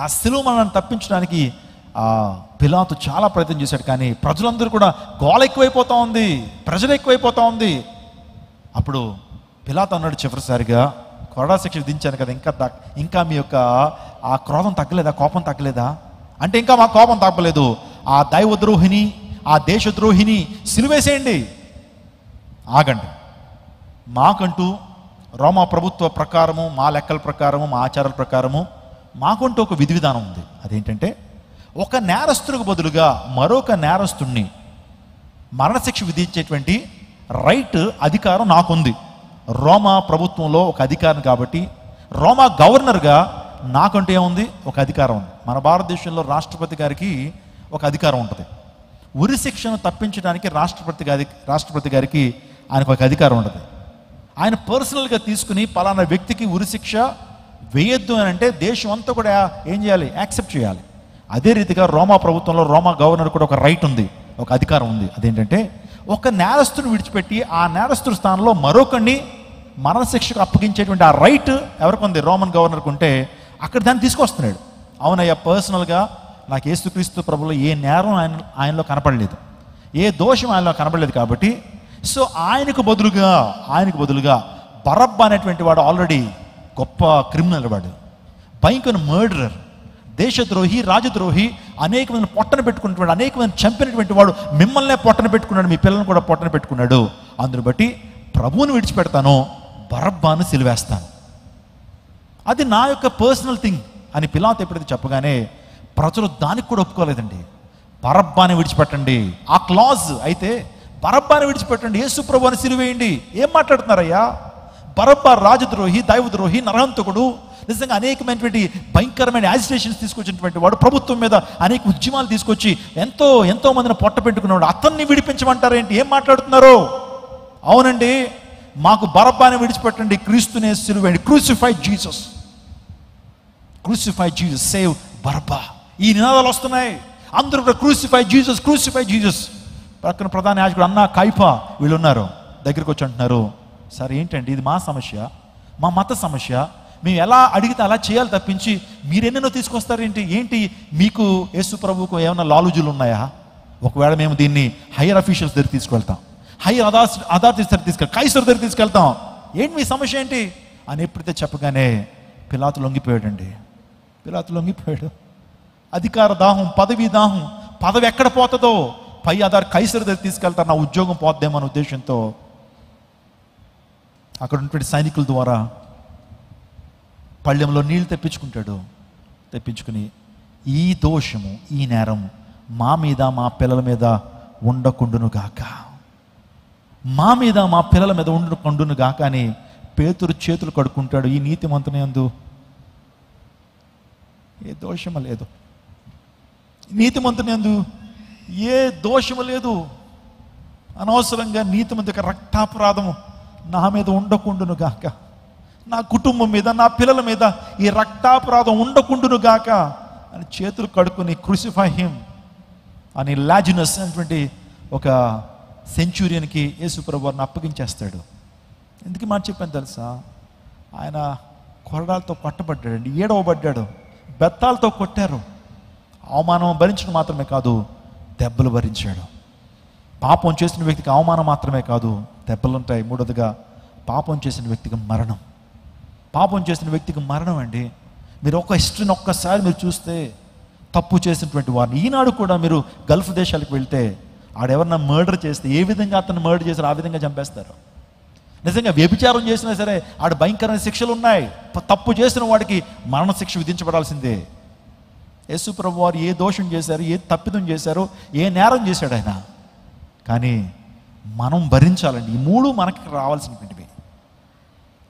ఆ సిలువ మనల్ని తప్పించడానికి పిలాతు చాలా ప్రయత్నం చేశాడు. కానీ ప్రజలందరూ కూడా గోల ఎక్కువైపోతా ఉంది, ప్రజలు ఎక్కువైపోతా ఉంది. అప్పుడు పిలాతు అన్నాడు చివరిసారిగా, కొరడా శిక్ష విధించాను కదా, ఇంకా మీ యొక్క ఆ క్రోధం తగ్గలేదా, కోపం తగ్గలేదా అంటే, ఇంకా మా కోపం తగ్గలేదు, ఆ దైవద్రోహిని, ఆ దేశద్రోహిని సిలువేసేయండి. ఆగండి, మాకంటూ రోమా ప్రభుత్వ ప్రకారము, మా లెక్కల ప్రకారము, మా ఆచారాల ప్రకారము మాకంటూ ఒక విధి విధానం ఉంది. అదేంటంటే, ఒక నేరస్తులకు బదులుగా మరొక నేరస్తుడిని మరణశిక్ష విధించేటువంటి రైట్, అధికారం నాకుంది. రోమా ప్రభుత్వంలో ఒక అధికారం కాబట్టి, రోమా గవర్నర్గా నాకంటూ ఏముంది? ఒక అధికారం ఉంది. మన భారతదేశంలో రాష్ట్రపతి గారికి ఒక అధికారం ఉంటుంది. ఉరి శిక్షను తప్పించడానికి రాష్ట్రపతి గారికి ఆయనకు ఒక అధికారం ఉంటుంది. ఆయన పర్సనల్గా తీసుకుని పలానా వ్యక్తికి ఉరి శిక్ష వేయొద్దు అని అంటే దేశం అంతా కూడా ఏం చేయాలి? యాక్సెప్ట్ చేయాలి. అదే రీతిగా రోమా ప్రభుత్వంలో రోమా గవర్నర్ కూడా ఒక రైట్ ఉంది, ఒక అధికారం ఉంది. అదేంటంటే, ఒక నేరస్తుని విడిచిపెట్టి ఆ నేరస్తుడి స్థానంలో మరొకరిని మరణశిక్షకు అప్పగించేటువంటి ఆ రైట్ ఎవరికి ఉంది? రోమన్ గవర్నర్కి ఉంటే అక్కడ దాన్ని తీసుకొస్తున్నాడు. అవునయ్యా, పర్సనల్గా నాకు యేసుక్రీస్తు ప్రభులో ఏ నేరం ఆయనలో కనపడలేదు, ఏ దోషం ఆయనలో కనపడలేదు. కాబట్టి సో ఆయనకు బదులుగా బరబ్బా అనేటువంటి వాడు ఆల్రెడీ గొప్ప క్రిమినల్, వాడు భయంకర మర్డరర్, దేశద్రోహి, రాజద్రోహి, అనేక మందిని పొట్టన పెట్టుకున్నటువంటి, అనేక మందిని చంపినటువంటి వాడు మిమ్మల్నే పొట్టన పెట్టుకున్నాడు, మీ పిల్లలను కూడా పొట్టన పెట్టుకున్నాడు. అందును బట్టి ప్రభువుని విడిచిపెడతాను, బరబ్బాను సిలువేస్తాను, అది నా యొక్క పర్సనల్ థింగ్ అని పిలాతు ఎప్పుడైతే చెప్పగానే ప్రజలు దానికి కూడా ఒప్పుకోలేదండి. బరబ్బాని విడిచిపెట్టండి, ఆ క్లాజ్ అయితే బరబ్బాని విడిచిపెట్టండి, యేసు ప్రభువుని సిలువేయండి. ఏం మాట్లాడుతున్నారయ్యా? బరబ్బా రాజద్రోహి, దైవద్రోహి, నరహంతకుడు, నిజంగా అనేకమైనటువంటి భయంకరమైన యాజిటేషన్స్ తీసుకొచ్చినటువంటి వాడు, ప్రభుత్వం మీద అనేక ఉద్యమాలు తీసుకొచ్చి ఎంతో మందిని పొట్ట పెట్టుకున్నవాడు, అతన్ని విడిపించమంటారేంటి? ఏం మాట్లాడుతున్నారు? అవునండి, మాకు బరబ్బాని విడిచిపెట్టండి, క్రీస్తునే సిలువేయండి. Crucify Jesus, save Barabbas. ఈ నినాదాలు వస్తున్నాయి, అందరూ కూడా క్రూసిఫై జీసస్. పక్కన ప్రధాన యాజకుడు అన్నా, కైఫా వీళ్ళు ఉన్నారు, దగ్గరికి వచ్చి అంటున్నారు, సార్ ఏంటండి ఇది మా సమస్య, మా మత సమస్య, మేము ఎలా అడిగితే అలా చేయాలి తప్పించి మీరెన్నెన్నో తీసుకొస్తారేంటి? ఏంటి మీకు యేసు ప్రభువుకు ఏమైనా లాలుజులు ఉన్నాయా? ఒకవేళ మేము దీన్ని హైయర్ అఫీషియల్స్ దగ్గర తీసుకెళ్తాం, హైయర్ అథారిటీస్ దగ్గర తీసుకెళ్తాం, కైసర్ దగ్గర తీసుకెళ్తాం, ఏంటి మీ సమస్య ఏంటి అని ఎప్పుడైతే చెప్పగానే పిలాతు లొంగిపోయాడండి. అధికార దాహం, పదవి దాహం, పదవి ఎక్కడ పోతుందో పై ఆధార్ కైసర్ దగ్గర తీసుకెళ్తారు, నా ఉద్యోగం పోద్దేమో అనే ఉద్దేశంతో అక్కడ ఉన్నటువంటి సైనికుల ద్వారా పళ్ళెంలో నీళ్ళు తెప్పించుకుని ఈ దోషము, ఈ నేరము మా మీద, మా పిల్లల మీద ఉండకుండును గాక, మా మీద, మా పిల్లల మీద ఉండకుండును గాక అని పేతురు చేతులు కడుక్కుంటాడు. ఈ నీతిమంతుని యందు ఏ దోషము లేదు, నీతిమంతుని యందు ఏ దోషము లేదు. అనవసరంగా నీతిమంతు యొక్క రక్తాపరాధము నా మీద ఉండకుండును గాక, నా కుటుంబం మీద, నా పిల్లల మీద ఈ రక్తాపరాధం ఉండకుండును గాక అని చేతులు కడుక్కుని క్రూసిఫై హిమ్ అని లాజినస్ అనేటువంటి ఒక సెంచురియన్కి యేసు ప్రభువు వారిని అప్పగించేస్తాడు. ఎందుకు మాట చెప్పాను తెలుసా? ఆయన కొరడాలతో కొట్టబడ్డాడండి, ఏడవబడ్డాడు, బెత్తాలతో కొట్టారు, అవమానం భరించడం మాత్రమే కాదు, దెబ్బలు భరించాడు. పాపం చేసిన వ్యక్తికి అవమానం మాత్రమే కాదు, దెబ్బలు ఉంటాయి. మూడోదిగా పాపం చేసిన వ్యక్తికి మరణం. పాపం చేసిన వ్యక్తికి మరణం అండి. మీరు ఒక హిస్టరీని ఒక్కసారి మీరు చూస్తే, తప్పు చేసినటువంటి వారిని ఈనాడు కూడా మీరు గల్ఫ్ దేశాలకు వెళ్తే ఆడెవరన్నా మర్డర్ చేస్తే ఏ విధంగా అతను మర్డర్ చేశారో ఆ విధంగా చంపేస్తారు. నిజంగా వ్యభిచారం చేసినా సరే ఆడ భయంకరమైన శిక్షలు ఉన్నాయి. తప్పు చేసిన వాడికి మరణ శిక్ష విధించబడాల్సిందే. యేసు ప్రభు వారు ఏ దోషం చేశారు, ఏ తప్పిదం చేశారు, ఏ నేరం చేశాడు ఆయన, కానీ మనం భరించాలండి. ఈ మూడు మనకి రావాల్సినటువంటివి.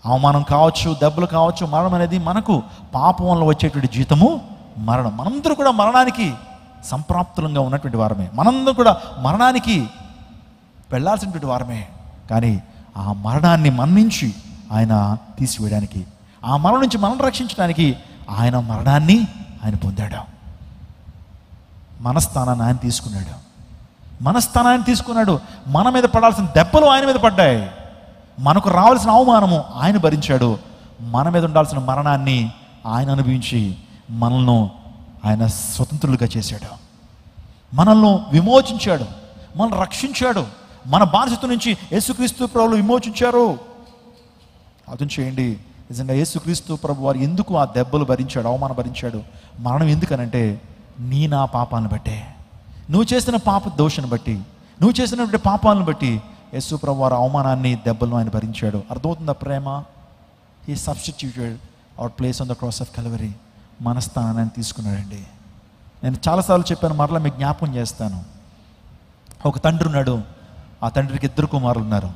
అవమానం కావచ్చు, దెబ్బలు కావచ్చు, మరణం అనేది మనకు పాపం వల్ల వచ్చేటువంటి జీతము మరణం. మనందరూ కూడా మరణానికి సంప్రాప్తులంగా ఉన్నటువంటి వారమే, మనందరూ కూడా మరణానికి వెళ్ళాల్సినటువంటి వారమే. కానీ ఆ మరణాన్ని మన నుంచి ఆయన తీసివేయడానికి, ఆ మరణం నుంచి మనం రక్షించడానికి ఆయన మరణాన్ని ఆయన పొందాడు. మన స్థానాన్ని ఆయన తీసుకున్నాడు. మన స్థానాన్ని తీసుకున్నాడు. మన మీద పడాల్సిన దెబ్బలు ఆయన మీద పడ్డాయి. మనకు రావాల్సిన అవమానము ఆయన భరించాడు. మన మీద ఉండాల్సిన మరణాన్ని ఆయన అనుభవించి మనల్ని ఆయన స్వతంత్రులుగా చేశాడు. మనల్ని విమోచించాడు, మనల్ని రక్షించాడు. మన బానిసత్వం నుంచి యేసుక్రీస్తు ప్రభువులు విమోచించారు. అర్థం చేయండి. నిజంగా యేసుక్రీస్తు ప్రభు వారు ఎందుకు ఆ దెబ్బలు భరించాడు, అవమానం భరించాడు, మరణం ఎందుకనంటే నా పాపాలను బట్టే, నువ్వు చేసిన పాప దోషాన్ని బట్టి, నువ్వు చేసినటువంటి పాపాలను బట్టి యేసు ప్రభు వారు అవమానాన్ని, దెబ్బలను ఆయన భరించాడు. అర్థమవుతుందా ప్రేమ? He substituted our place on the cross of Calvary. మన స్థానాన్ని తీసుకున్నాడండి. నేను చాలాసార్లు చెప్పాను, మరలా మీకు జ్ఞాపకం చేస్తాను. ఒక తండ్రి ఉన్నాడు. ఆ తండ్రికి 2 కుమారులు ఉన్నారు.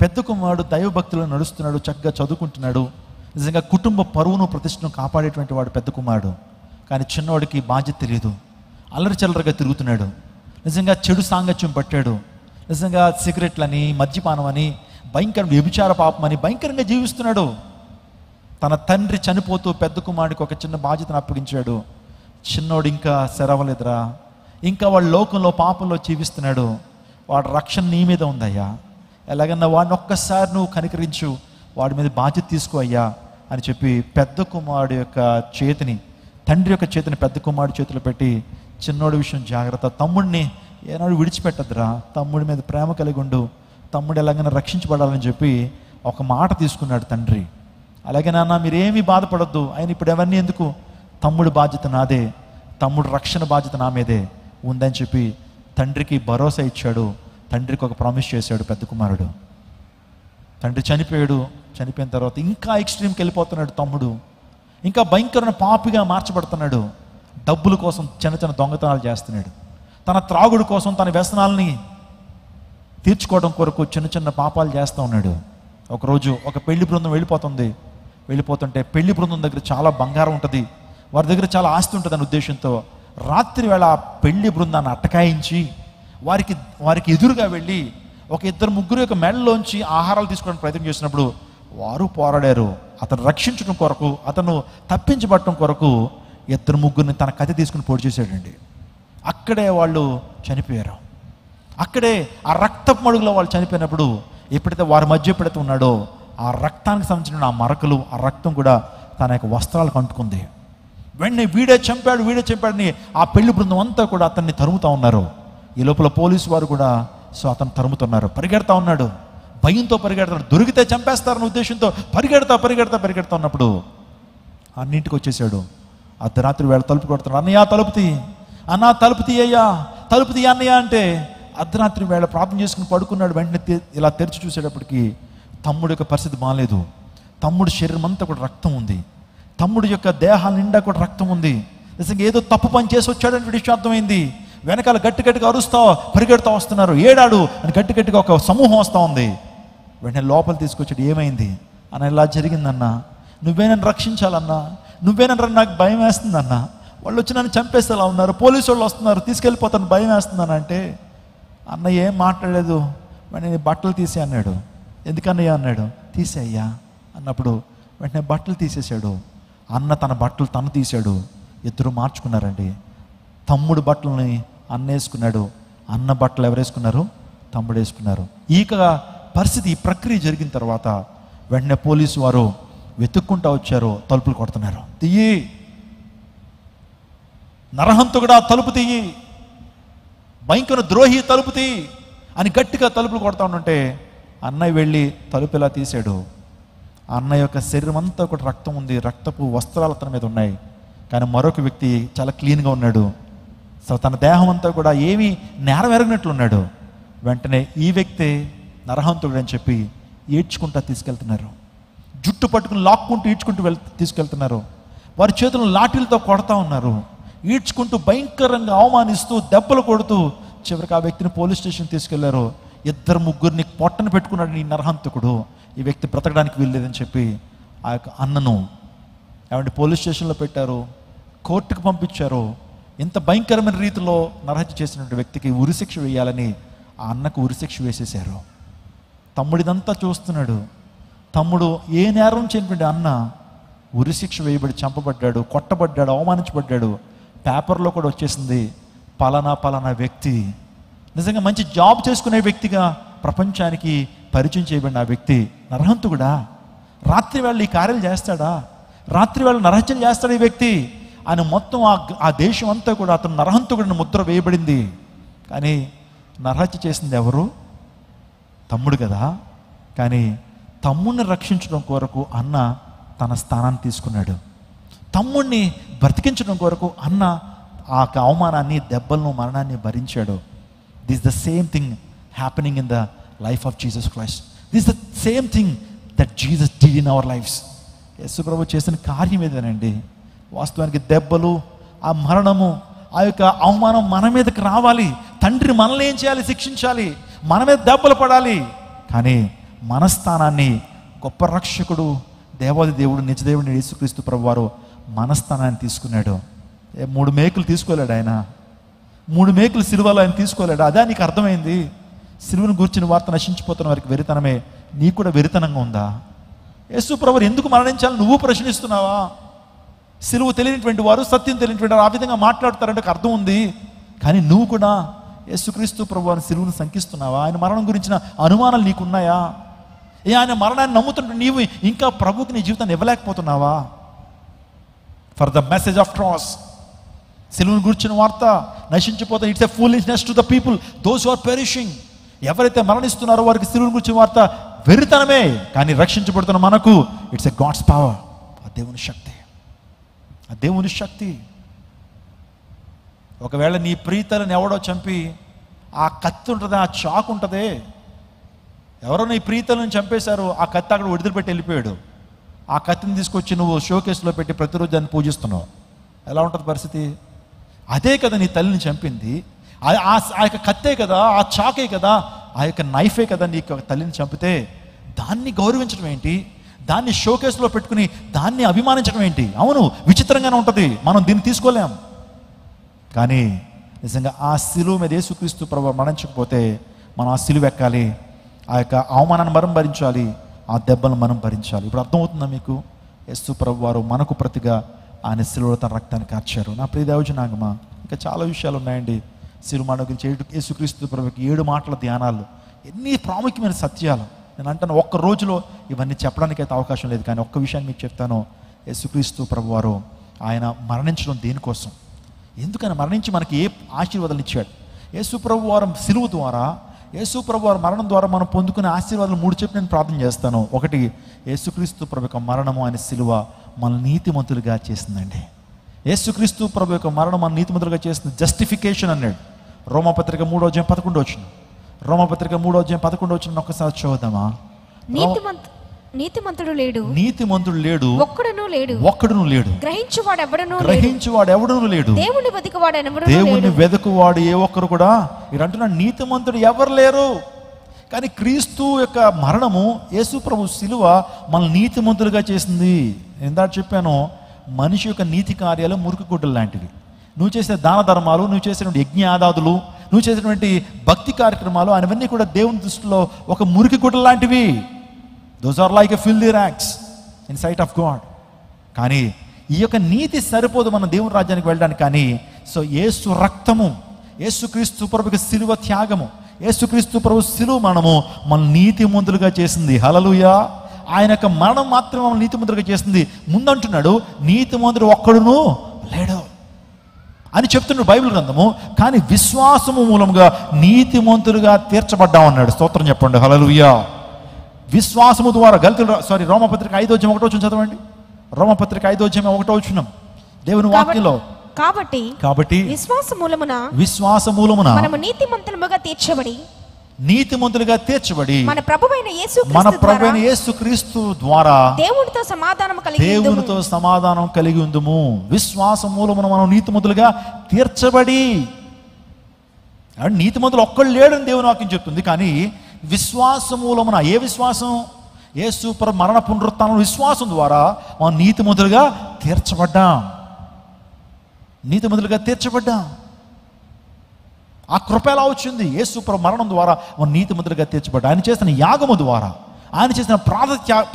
పెద్ద కుమారుడు దైవభక్తులు నడుస్తున్నాడు, చక్కగా చదువుకుంటున్నాడు. నిజంగా కుటుంబ పరువును ప్రతిష్టను కాపాడేటువంటి వాడు పెద్ద కుమారుడు. కానీ చిన్నవాడికి బాధ్యత తెలియదు, అల్లరి చల్లరగా తిరుగుతున్నాడు. నిజంగా చెడు సాంగత్యం పట్టాడు. నిజంగా సిగరెట్లని, మద్యపానం అని, భయంకర వ్యభిచార పాపం అని భయంకరంగా జీవిస్తున్నాడు. తన తండ్రి చనిపోతూ పెద్ద కుమారుడికి ఒక చిన్న బాధ్యతను అప్పగించాడు. చిన్నోడు ఇంకా సెరవలేదురా, ఇంకా వాడు లోకంలో పాపంలో జీవిస్తున్నాడు, వాడు రక్షణ నీ మీద ఉందయ్యా, ఎలాగన్నా వాడిని ఒక్కసారి నువ్వు కనికరించు, వాడి మీద బాధ్యత తీసుకో అయ్యా అని చెప్పి పెద్ద కుమారుడు యొక్క చేతిని, తండ్రి యొక్క చేతిని పెద్ద కుమారుడు చేతిలో పెట్టి, చిన్నోడి విషయం జాగ్రత్త, తమ్ముడిని ఏనాడు విడిచిపెట్టద్దురా, తమ్ముడి మీద ప్రేమ కలిగి ఉండు, తమ్ముడు ఎలాగైనా రక్షించబడాలని చెప్పి ఒక మాట తీసుకున్నాడు తండ్రి. అలాగే నాన్న మీరేమీ బాధపడద్దు, ఆయన ఇప్పుడు ఎవరిని ఎందుకు, తమ్ముడి బాధ్యత నాదే, తమ్ముడు రక్షణ బాధ్యత నా మీదే ఉందని చెప్పి తండ్రికి భరోసా ఇచ్చాడు. తండ్రికి ఒక ప్రామిస్ చేశాడు పెద్ద కుమారుడు. తండ్రి చనిపోయాడు. చనిపోయిన తర్వాత ఇంకా ఎక్స్ట్రీమ్కి వెళ్ళిపోతున్నాడు తమ్ముడు. ఇంకా భయంకరమైన పాపిగా మార్చబడుతున్నాడు. డబ్బుల కోసం చిన్న చిన్న దొంగతనాలు చేస్తున్నాడు. తన త్రాగుడు కోసం, తన వ్యసనాలని తీర్చుకోవడం కొరకు చిన్న చిన్న పాపాలు చేస్తూ ఉన్నాడు. ఒకరోజు ఒక పెళ్లి బృందం వెళ్ళిపోతుంటే పెళ్లి బృందం దగ్గర చాలా బంగారం ఉంటుంది, వారి దగ్గర చాలా ఆస్తి ఉంటుంది అనే ఉద్దేశంతో రాత్రి వేళ ఆ పెళ్లి బృందాన్ని అటకాయించి వారికి ఎదురుగా వెళ్ళి ఒక 2-3 యొక్క మెడలోంచి ఆహారాలు తీసుకోవడానికి ప్రయత్నం చేసినప్పుడు వారు పోరాడారు. అతను రక్షించడం కొరకు, అతను తప్పించబడటం కొరకు 2-3 తన కత్తి తీసుకుని పొడి చేశాడండి. అక్కడే వాళ్ళు చనిపోయారు. అక్కడే ఆ రక్తపు మడుగులో వాళ్ళు చనిపోయినప్పుడు ఎప్పుడైతే వారి మధ్య ఎప్పుడైతే ఉన్నాడో ఆ రక్తానికి సంబంధించిన ఆ మరకలు, ఆ రక్తం కూడా తన యొక్క వస్త్రాలకు అంటుకుంది. వెంటనే వీడే చంపాడని ఆ పెళ్లి బృందం అంతా కూడా అతన్ని తరుముతూ ఉన్నారు. ఈ లోపల పోలీసు వారు కూడా అతను తరుముతున్నారు. పరిగెడతా ఉన్నాడు, భయంతో పరిగెడతాడు, దొరికితే చంపేస్తారన్న ఉద్దేశంతో పరిగెడతా ఉన్నప్పుడు అన్నింటికి వచ్చేసాడు. అర్ధరాత్రి వేళ తలుపు కొడుతున్నాడు. అన్నయ్య తలుపు తీ, అన్నా తలుపు తీయ్యా, తలుపు తీయ అన్నయ్య అంటే అర్ధరాత్రి వేళ ప్రార్థన చేసుకుని పడుకున్నాడు. వెంటనే ఇలా తెరిచి చూసేటప్పటికి తమ్ముడు యొక్క పరిస్థితి బాగాలేదు. తమ్ముడు శరీరం అంతా కూడా రక్తం ఉంది. తమ్ముడు యొక్క దేహాల నిండా కూడా రక్తం ఉంది. నిజంగా ఏదో తప్పు పని చేసి వచ్చాడని విషయం అర్థమైంది. వెనకాల గట్టిగా అరుస్తా పరిగెడుతూ వస్తున్నారు. ఏడాడు అని గట్టిగా ఒక సమూహం వస్తూ ఉంది. వెంటనే లోపల తీసుకొచ్చాడు. ఏమైంది అన్న, ఇలా జరిగిందన్నా, నువ్వే నన్ను రక్షించాలన్నా, నువ్వే నన్ను, నాకు భయం వేస్తుందన్నా, వాళ్ళు వచ్చి నన్ను చంపేసేలా ఉన్నారు, పోలీసు వాళ్ళు వస్తున్నారు, తీసుకెళ్ళిపోతాను, భయం వేస్తుందని అంటే అన్న ఏం మాట్లాడలేదు. వెంటనే బట్టలు తీసే అన్నాడు. ఎందుకన్నయ్యా అన్నాడు. తీసేయ్యా అన్నప్పుడు వెంటనే బట్టలు తీసేశాడు. అన్న తన బట్టలు తను తీశాడు. ఇద్దరు మార్చుకున్నారండి. తమ్ముడు బట్టలని అన్న వేసుకున్నాడు, అన్న బట్టలు ఎవరు వేసుకున్నారు, తమ్ముడు వేసుకున్నారు. ఈ పరిస్థితి, ఈ ప్రక్రియ జరిగిన తర్వాత వెంటనే పోలీసు వారు వెతుక్కుంటూ వచ్చారు. తలుపులు కొడుతున్నారు. తీయి, నరహంతకుడా తలుపు తీయి, భయంకర ద్రోహి తలుపు తీయి, అని గట్టిగా తలుపులు కొడతా ఉంటే అన్నయ్య వెళ్ళి తలుపు ఇలా తీశాడు. అన్నయ్య యొక్క శరీరం అంతా ఒకటి రక్తం ఉంది, రక్తపు వస్త్రాలు అతని మీద ఉన్నాయి. కానీ మరొక వ్యక్తి చాలా క్లీన్గా ఉన్నాడు. సో తన దేహం అంతా కూడా ఏమీ నేరం ఎరగినట్లు ఉన్నాడు. వెంటనే ఈ వ్యక్తి నరహంతుడు అని చెప్పి ఈడ్చుకుంటూ తీసుకెళ్తున్నారు. జుట్టు పట్టుకుని లాక్కుంటూ ఈడ్చుకుంటూ తీసుకెళ్తున్నారు. వారి చేతులను లాఠీలతో కొడతా ఉన్నారు. ఈడ్చుకుంటూ భయంకరంగా అవమానిస్తూ దెబ్బలు కొడుతూ చివరికి ఆ వ్యక్తిని పోలీస్ స్టేషన్ తీసుకెళ్లారు. 2-3 పొట్టను పెట్టుకున్నాడు ఈ నరహంతకుడు. ఈ వ్యక్తి బ్రతకడానికి వీల్లేదని చెప్పి ఆ యొక్క అన్నను ఏమంటే పోలీస్ స్టేషన్లో పెట్టారు, కోర్టుకు పంపించారు. ఇంత భయంకరమైన రీతిలో నరహత్య చేసినటువంటి వ్యక్తికి ఉరిశిక్ష వేయాలని ఆ అన్నకు ఉరిశిక్ష వేసేశారు. తమ్ముడిదంతా చూస్తున్నాడు. తమ్ముడు ఏ నేరం చేయనటువంటి అన్న ఉరిశిక్ష వేయబడి చంపబడ్డాడు, కొట్టబడ్డాడు, అవమానించబడ్డాడు. పేపర్లో కూడా వచ్చేసింది పలానా వ్యక్తి, నిజంగా మంచి జాబ్ చేసుకునే వ్యక్తిగా ప్రపంచానికి పరిచయం చేయబడిన ఆ వ్యక్తి నరహంతుడా, రాత్రి వేళ ఈ కార్యాలు చేస్తాడా, రాత్రి వేళ నరహత్యలు చేస్తాడు ఈ వ్యక్తి అని మొత్తం ఆ దేశం అంతా కూడా అతను నరహంతుడిని ముద్ర వేయబడింది. కానీ నరహత్య చేసింది ఎవరు? తమ్ముడు కదా. కానీ తమ్ముడిని రక్షించడం కొరకు అన్న తన స్థానాన్ని తీసుకున్నాడు. తమ్ముడిని బ్రతికించడం కొరకు అన్న ఆ అవమానాన్ని, దెబ్బలను, మరణాన్ని భరించాడు. This the same thing happening in the life of Jesus Christ. This the same thing that Jesus did in our lifes. యేసు ప్రభు చేసిన కార్యం ఏదేనండి. వాస్తవానికి దెబ్బలు, ఆ మరణము, ఆ యొక్క అవమానం మన మీదకి రావాలి. తండ్రి మనల్ని ఏం చేయాలి? శిక్షించాలి. మన మీద దెబ్బలు పడాలి. కానీ మన స్థానాన్ని గొప్ప రక్షకుడు, దేవాది దేవుడు, నిజదేవుడు యేసుక్రీస్తు ప్రభువారు మన స్థానాన్ని తీసుకున్నాడు. 3 మేకులు తీసుకోలేడు ఆయన. 3 మేకులు సిలువలో ఆయన తీసుకోలేడు. అదే నీకు అర్థమైంది. సిలువను గూర్చిన వార్త నశించిపోతున్న వారికి వెరితనమే. నీకు కూడా వెరితనంగా ఉందా? యేసు ప్రభువు ఎందుకు మరణించాలని నువ్వు ప్రశ్నిస్తున్నావా? సిలువ తెలియనిటువంటి వారు, సత్యం తెలియనిటువంటి వారు ఆ విధంగా మాట్లాడతారంటే అర్థం ఉంది. కానీ నువ్వు కూడా యేసుక్రీస్తు ప్రభువుని సిలువను శంకిస్తున్నావా? ఆయన మరణం గురించిన అనుమానాలు నీకున్నాయా? ఆయన మరణాన్ని నమ్ముతుంటే నీవు ఇంకా ప్రభువుకి నీ జీవితాన్ని ఇవ్వలేకపోతున్నావా? For the message of cross, సిలువను గురించిన వార్త నశించిపోతే it's a foolishness to the people those who are perishing. ఎవరైతే మరణిస్తున్నారో వారికి సిలువను గురించిన వార్త వెరితనమే. కానీ రక్షించబడుతున్న మనకు ఇట్స్ ఎ గాడ్స్ పవర్. ఆ దేవుని శక్తి, ఆ దేవుని శక్తి. ఒకవేళ నీ ప్రీతలను ఎవడో చంపి ఆ కత్తి ఉంటుంది, ఆ చాకు ఉంటుంది, ఎవరో నీ ప్రీతలను చంపేశారు, ఆ కత్తి అక్కడ విడుదలపెట్టి వెళ్ళిపోయాడు. ఆ కత్తిని తీసుకొచ్చి నువ్వు షోకేస్లో పెట్టి ప్రతిరోజు దాన్ని పూజిస్తున్నావు. ఎలా ఉంటుంది పరిస్థితి? అదే కదా నీ తల్లిని చంపింది. ఆ యొక్క కత్తే కదా, ఆ చాకే కదా, ఆ యొక్క నైఫే కదా నీ తల్లిని చంపితే దాన్ని గౌరవించడం ఏంటి? దాన్ని షోకేస్లో పెట్టుకుని దాన్ని అభిమానించడం ఏంటి? అవును, విచిత్రంగానే ఉంటుంది. మనం దీన్ని తీసుకోలేం. కానీ నిజంగా ఆ సిలువ మీద యేసుక్రీస్తు ప్రభువు మరణించకపోతే మనం ఆ సిలువ ఎక్కాలి, ఆ యొక్క అవమానాన్ని మనం భరించాలి, ఆ దెబ్బలను మనం భరించాలి. ఇప్పుడు అర్థమవుతుందా మీకు? యేసు ప్రభువు వారు మనకు ప్రతిగా ఆయన సిలువలో తన రక్తాన్ని కార్చారు. నా ప్రియ దైవజనాంగమా, ఇంకా చాలా విషయాలు ఉన్నాయండి. సిలువ మన గురించి యేసుక్రీస్తు ప్రభువుకి 7 మాటల ధ్యానాలు, ఎన్ని ప్రాముఖ్యమైన సత్యాలు. నేను అంటాను ఒక్క రోజులో ఇవన్నీ చెప్పడానికి అయితే అవకాశం లేదు. కానీ ఒక్క విషయాన్ని మీకు చెప్తాను. యేసుక్రీస్తు ప్రభువారు ఆయన మరణించడం దేనికోసం, ఎందుకని మరణించి మనకి ఏ ఆశీర్వాదాలు ఇచ్చాడు? యేసు ప్రభువారు సిలువ ద్వారా, యేసు ప్రభువారు మరణం ద్వారా మనం పొందుకునే ఆశీర్వాదాలు 3 చెప్పి నేను ప్రార్థన చేస్తాను. ఒకటి, యేసుక్రీస్తు ప్రభు యొక్క మరణము, ఆయన సిలువ మన నీతిమంతులుగా చేసిందండి. యేసుక్రీస్తు ప్రభు యొక్క మరణం మన నీతిమంతులుగా చేస్తుంది. జస్టిఫికేషన్ అన్నాడు. రోమపత్రిక 3:11. రోమపత్రిక 3:11 ఒక్కసారి చూద్దామా? నీతిమంతుడు లేడు, నీతిమంతుడు లేడు, ఒక్కడును లేడు. గ్రహించువాడు ఎవడును లేడు. దేవుని వెదకువాడు ఏ ఒక్కరు కూడా. మీరు అంటున్నాడు నీతిమంతుడు ఎవరు లేరు. కానీ క్రీస్తు యొక్క మరణము, యేసు ప్రభు సిలువ మన నీతిమంతులుగా చేసింది. ఇందాక చెప్పాను, మనిషి యొక్క నీతి కార్యాలు మురికి గుడ్డలు లాంటివి. నువ్వు చేసే దాన ధర్మాలు, నువ్వు చేసినటువంటి యజ్ఞాదాదులు, నువ్వు చేసినటువంటి భక్తి కార్యక్రమాలు, అవన్నీ కూడా దేవుని దృష్టిలో ఒక మురికి గుడ్డలు లాంటివి. Those are like a filthy rags in sight of God. కానీ ఈ యొక్క నీతి సరిపోదు మన దేవుని రాజ్యానికి వెళ్ళడానికి. కానీ సో యేసు రక్తము, యేసుక్రీస్తు ప్రభుకి సిలువ త్యాగము, యేసుక్రీస్తు ప్రభు సిలువ మరణము మన నీతిమంతులుగా చేసింది. హల్లెలూయా. ఆయన యొక్క మరణం మాత్రమే మన నీతిమంతులుగా చేసింది. ముందంటున్నాడు నీతిమంతుడు ఒక్కడును లేడు. అని చెప్తున్నాడు బైబిల్ గ్రంథము. కానీ విశ్వాసము మూలంగా నీతిమంతులుగా తీర్చబడ్డామన్నాడు. స్తోత్రం చెప్పండి, హల్లెలూయా. విశ్వాసము ద్వారా రోమపత్రిక 5:1 చదవండి. రోమపత్రిక 5:1 దేవుని వాక్యంలో, కాబట్టి విశ్వాస మూలమున మనము నీతిమంతులుగా తీర్చబడి మన ప్రభువైన యేసుక్రీస్తు ద్వారా దేవునితో సమాధానం కలిగి ఉందుము. విశ్వాస మూలమున మనం నీతిమంతులుగా తీర్చబడి. నీతిమంతులు ఒక్కళ్ళు లేడని దేవుని వాక్యం చెప్తుంది. కానీ విశ్వాస మూలమున, ఏ విశ్వాసం? యేసు ప్రభు మరణ పునరుత్థానం విశ్వాసం ద్వారా మనం నీతిమంతులుగా తీర్చబడ్డాం. ఆ కృప ఎలా వచ్చింది? యేసు ప్రభు మరణం ద్వారా మనం నీతిమంతులుగా తీర్చబడ్డాం. ఆయన చేసిన యాగము ద్వారా, ఆయన చేసిన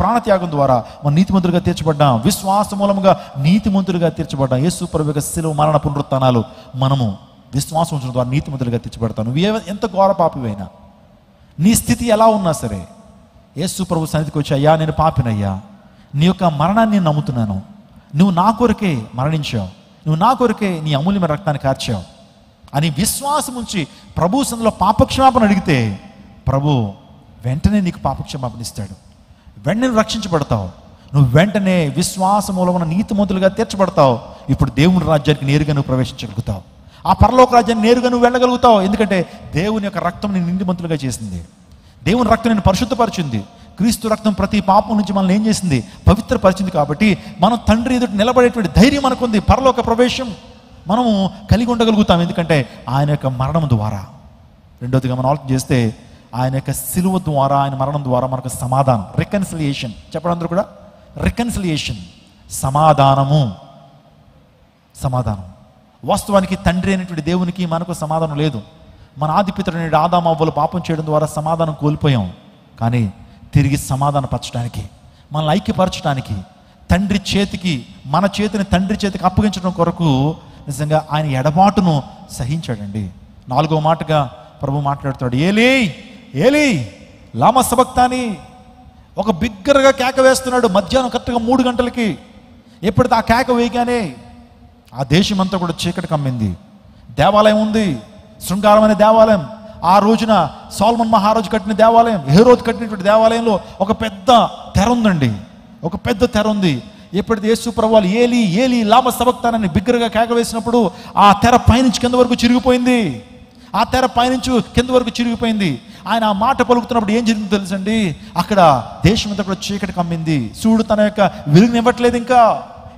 ప్రాణత్యాగం ద్వారా మనం నీతిమంతులుగా తీర్చబడ్డాం. విశ్వాస మూలముగా నీతిమంతులుగా తీర్చబడ్డాం. యేసు ప్రభు యొక్క శిలువ మరణ పునరుత్థానాలు మనము విశ్వాసం ఉంచడం ద్వారా నీతిమంతులుగా తీర్చబడతాం. నువ్వు ఎంత ఘోర పాపివైనా, నీ స్థితి ఎలా ఉన్నా సరే, యేసు ప్రభు సన్నిధికి వచ్చి, అయ్యా నేను పాపినయ్యా, నీ యొక్క మరణాన్ని నేను నమ్ముతున్నాను, నువ్వు నా కొరకే మరణించావు, నువ్వు నా కొరకే నీ అమూల్యమైన రక్తాన్ని కార్చావు అని విశ్వాసం ఉంచి ప్రభు సన్నిధిలో పాపక్షమాపణ అడిగితే ప్రభు వెంటనే నీకు పాపక్షమాపణ ఇస్తాడు. వెంటనే రక్షించబడతావు. నువ్వు వెంటనే విశ్వాస మూలమున నీతిమంతులుగా తీర్చబడతావు. ఇప్పుడు దేవుని రాజ్యానికి నేరుగా నువ్వు ప్రవేశించగలుగుతావు. ఆ పరలోక రాజ్యాన్ని నేరుగా నువ్వు వెళ్ళగలుగుతావు. ఎందుకంటే దేవుని యొక్క రక్తం నేను నీతిమంతులుగా చేసింది. దేవుని రక్తం నేను పరిశుద్ధపరిచింది. క్రీస్తు రక్తం ప్రతి పాపం నుంచి మనల్ని ఏం చేసింది? పవిత్రపరిచింది. కాబట్టి మనం తండ్రి ఎదుట నిలబడేటువంటి ధైర్యం మనకుంది. పరలోక ప్రవేశం మనము కలిగి ఉండగలుగుతాం. ఎందుకంటే ఆయన యొక్క మరణం ద్వారా. రెండోదిగా మనం ఆలోచన చేస్తే ఆయన యొక్క సిలువ ద్వారా, ఆయన మరణం ద్వారా మనకు సమాధానం, రికన్సిలియేషన్. చెప్పడం అందరూ కూడా రికన్సిలియేషన్, సమాధానం. వాస్తవానికి తండ్రి అయినటువంటి దేవునికి మనకు సమాధానం లేదు. మన ఆదిపితరుడు ఆదాము అవ్వలు పాపం చేయడం ద్వారా సమాధానం కోల్పోయాం. కానీ తిరిగి సమాధానపరచడానికి, మనల్ని ఐక్యపరచడానికి, తండ్రి చేతికి, మన చేతిని తండ్రి చేతికి అప్పగించడం కొరకు నిజంగా ఆయన ఎడబాటును సహించాడండి. 4వ మాటగా ప్రభు మాట్లాడుతాడు, ఏలీ ఏలీ లామా సబక్తాని. ఒక బిగ్గరగా కేక వేస్తున్నాడు. మధ్యాహ్నం కరెక్ట్గా 3 గంటలకి. ఎప్పుడైతే ఆ కేక వేయగానే ఆ దేశం అంతా కూడా చీకటి కమ్మింది. దేవాలయం ఉంది, శృంగారమైన దేవాలయం. ఆ రోజున సొలొమోను మహారాజు కట్టిన దేవాలయం, హెరోదు కట్టినటువంటి దేవాలయంలో ఒక పెద్ద తెర ఉందండి. ఒక పెద్ద తెర ఉంది. ఎప్పుడైతే యేసు ప్రభువు ఏలీ ఏలీ లామా సబక్తానని బిగ్గరగా కేక వేసినప్పుడు ఆ తెర పైనుంచి కింద వరకు చిరిగిపోయింది. ఆ తెర పైనుంచి కింద వరకు చిరిగిపోయింది. ఆయన ఆ మాట పలుకుతున్నప్పుడు ఏం జరిగిందో తెలుసండి? అక్కడ దేశం అంతా కూడా చీకటి కమ్మింది. సూర్యుడు తన యొక్క వెలుగునివ్వట్లేదు. ఇంకా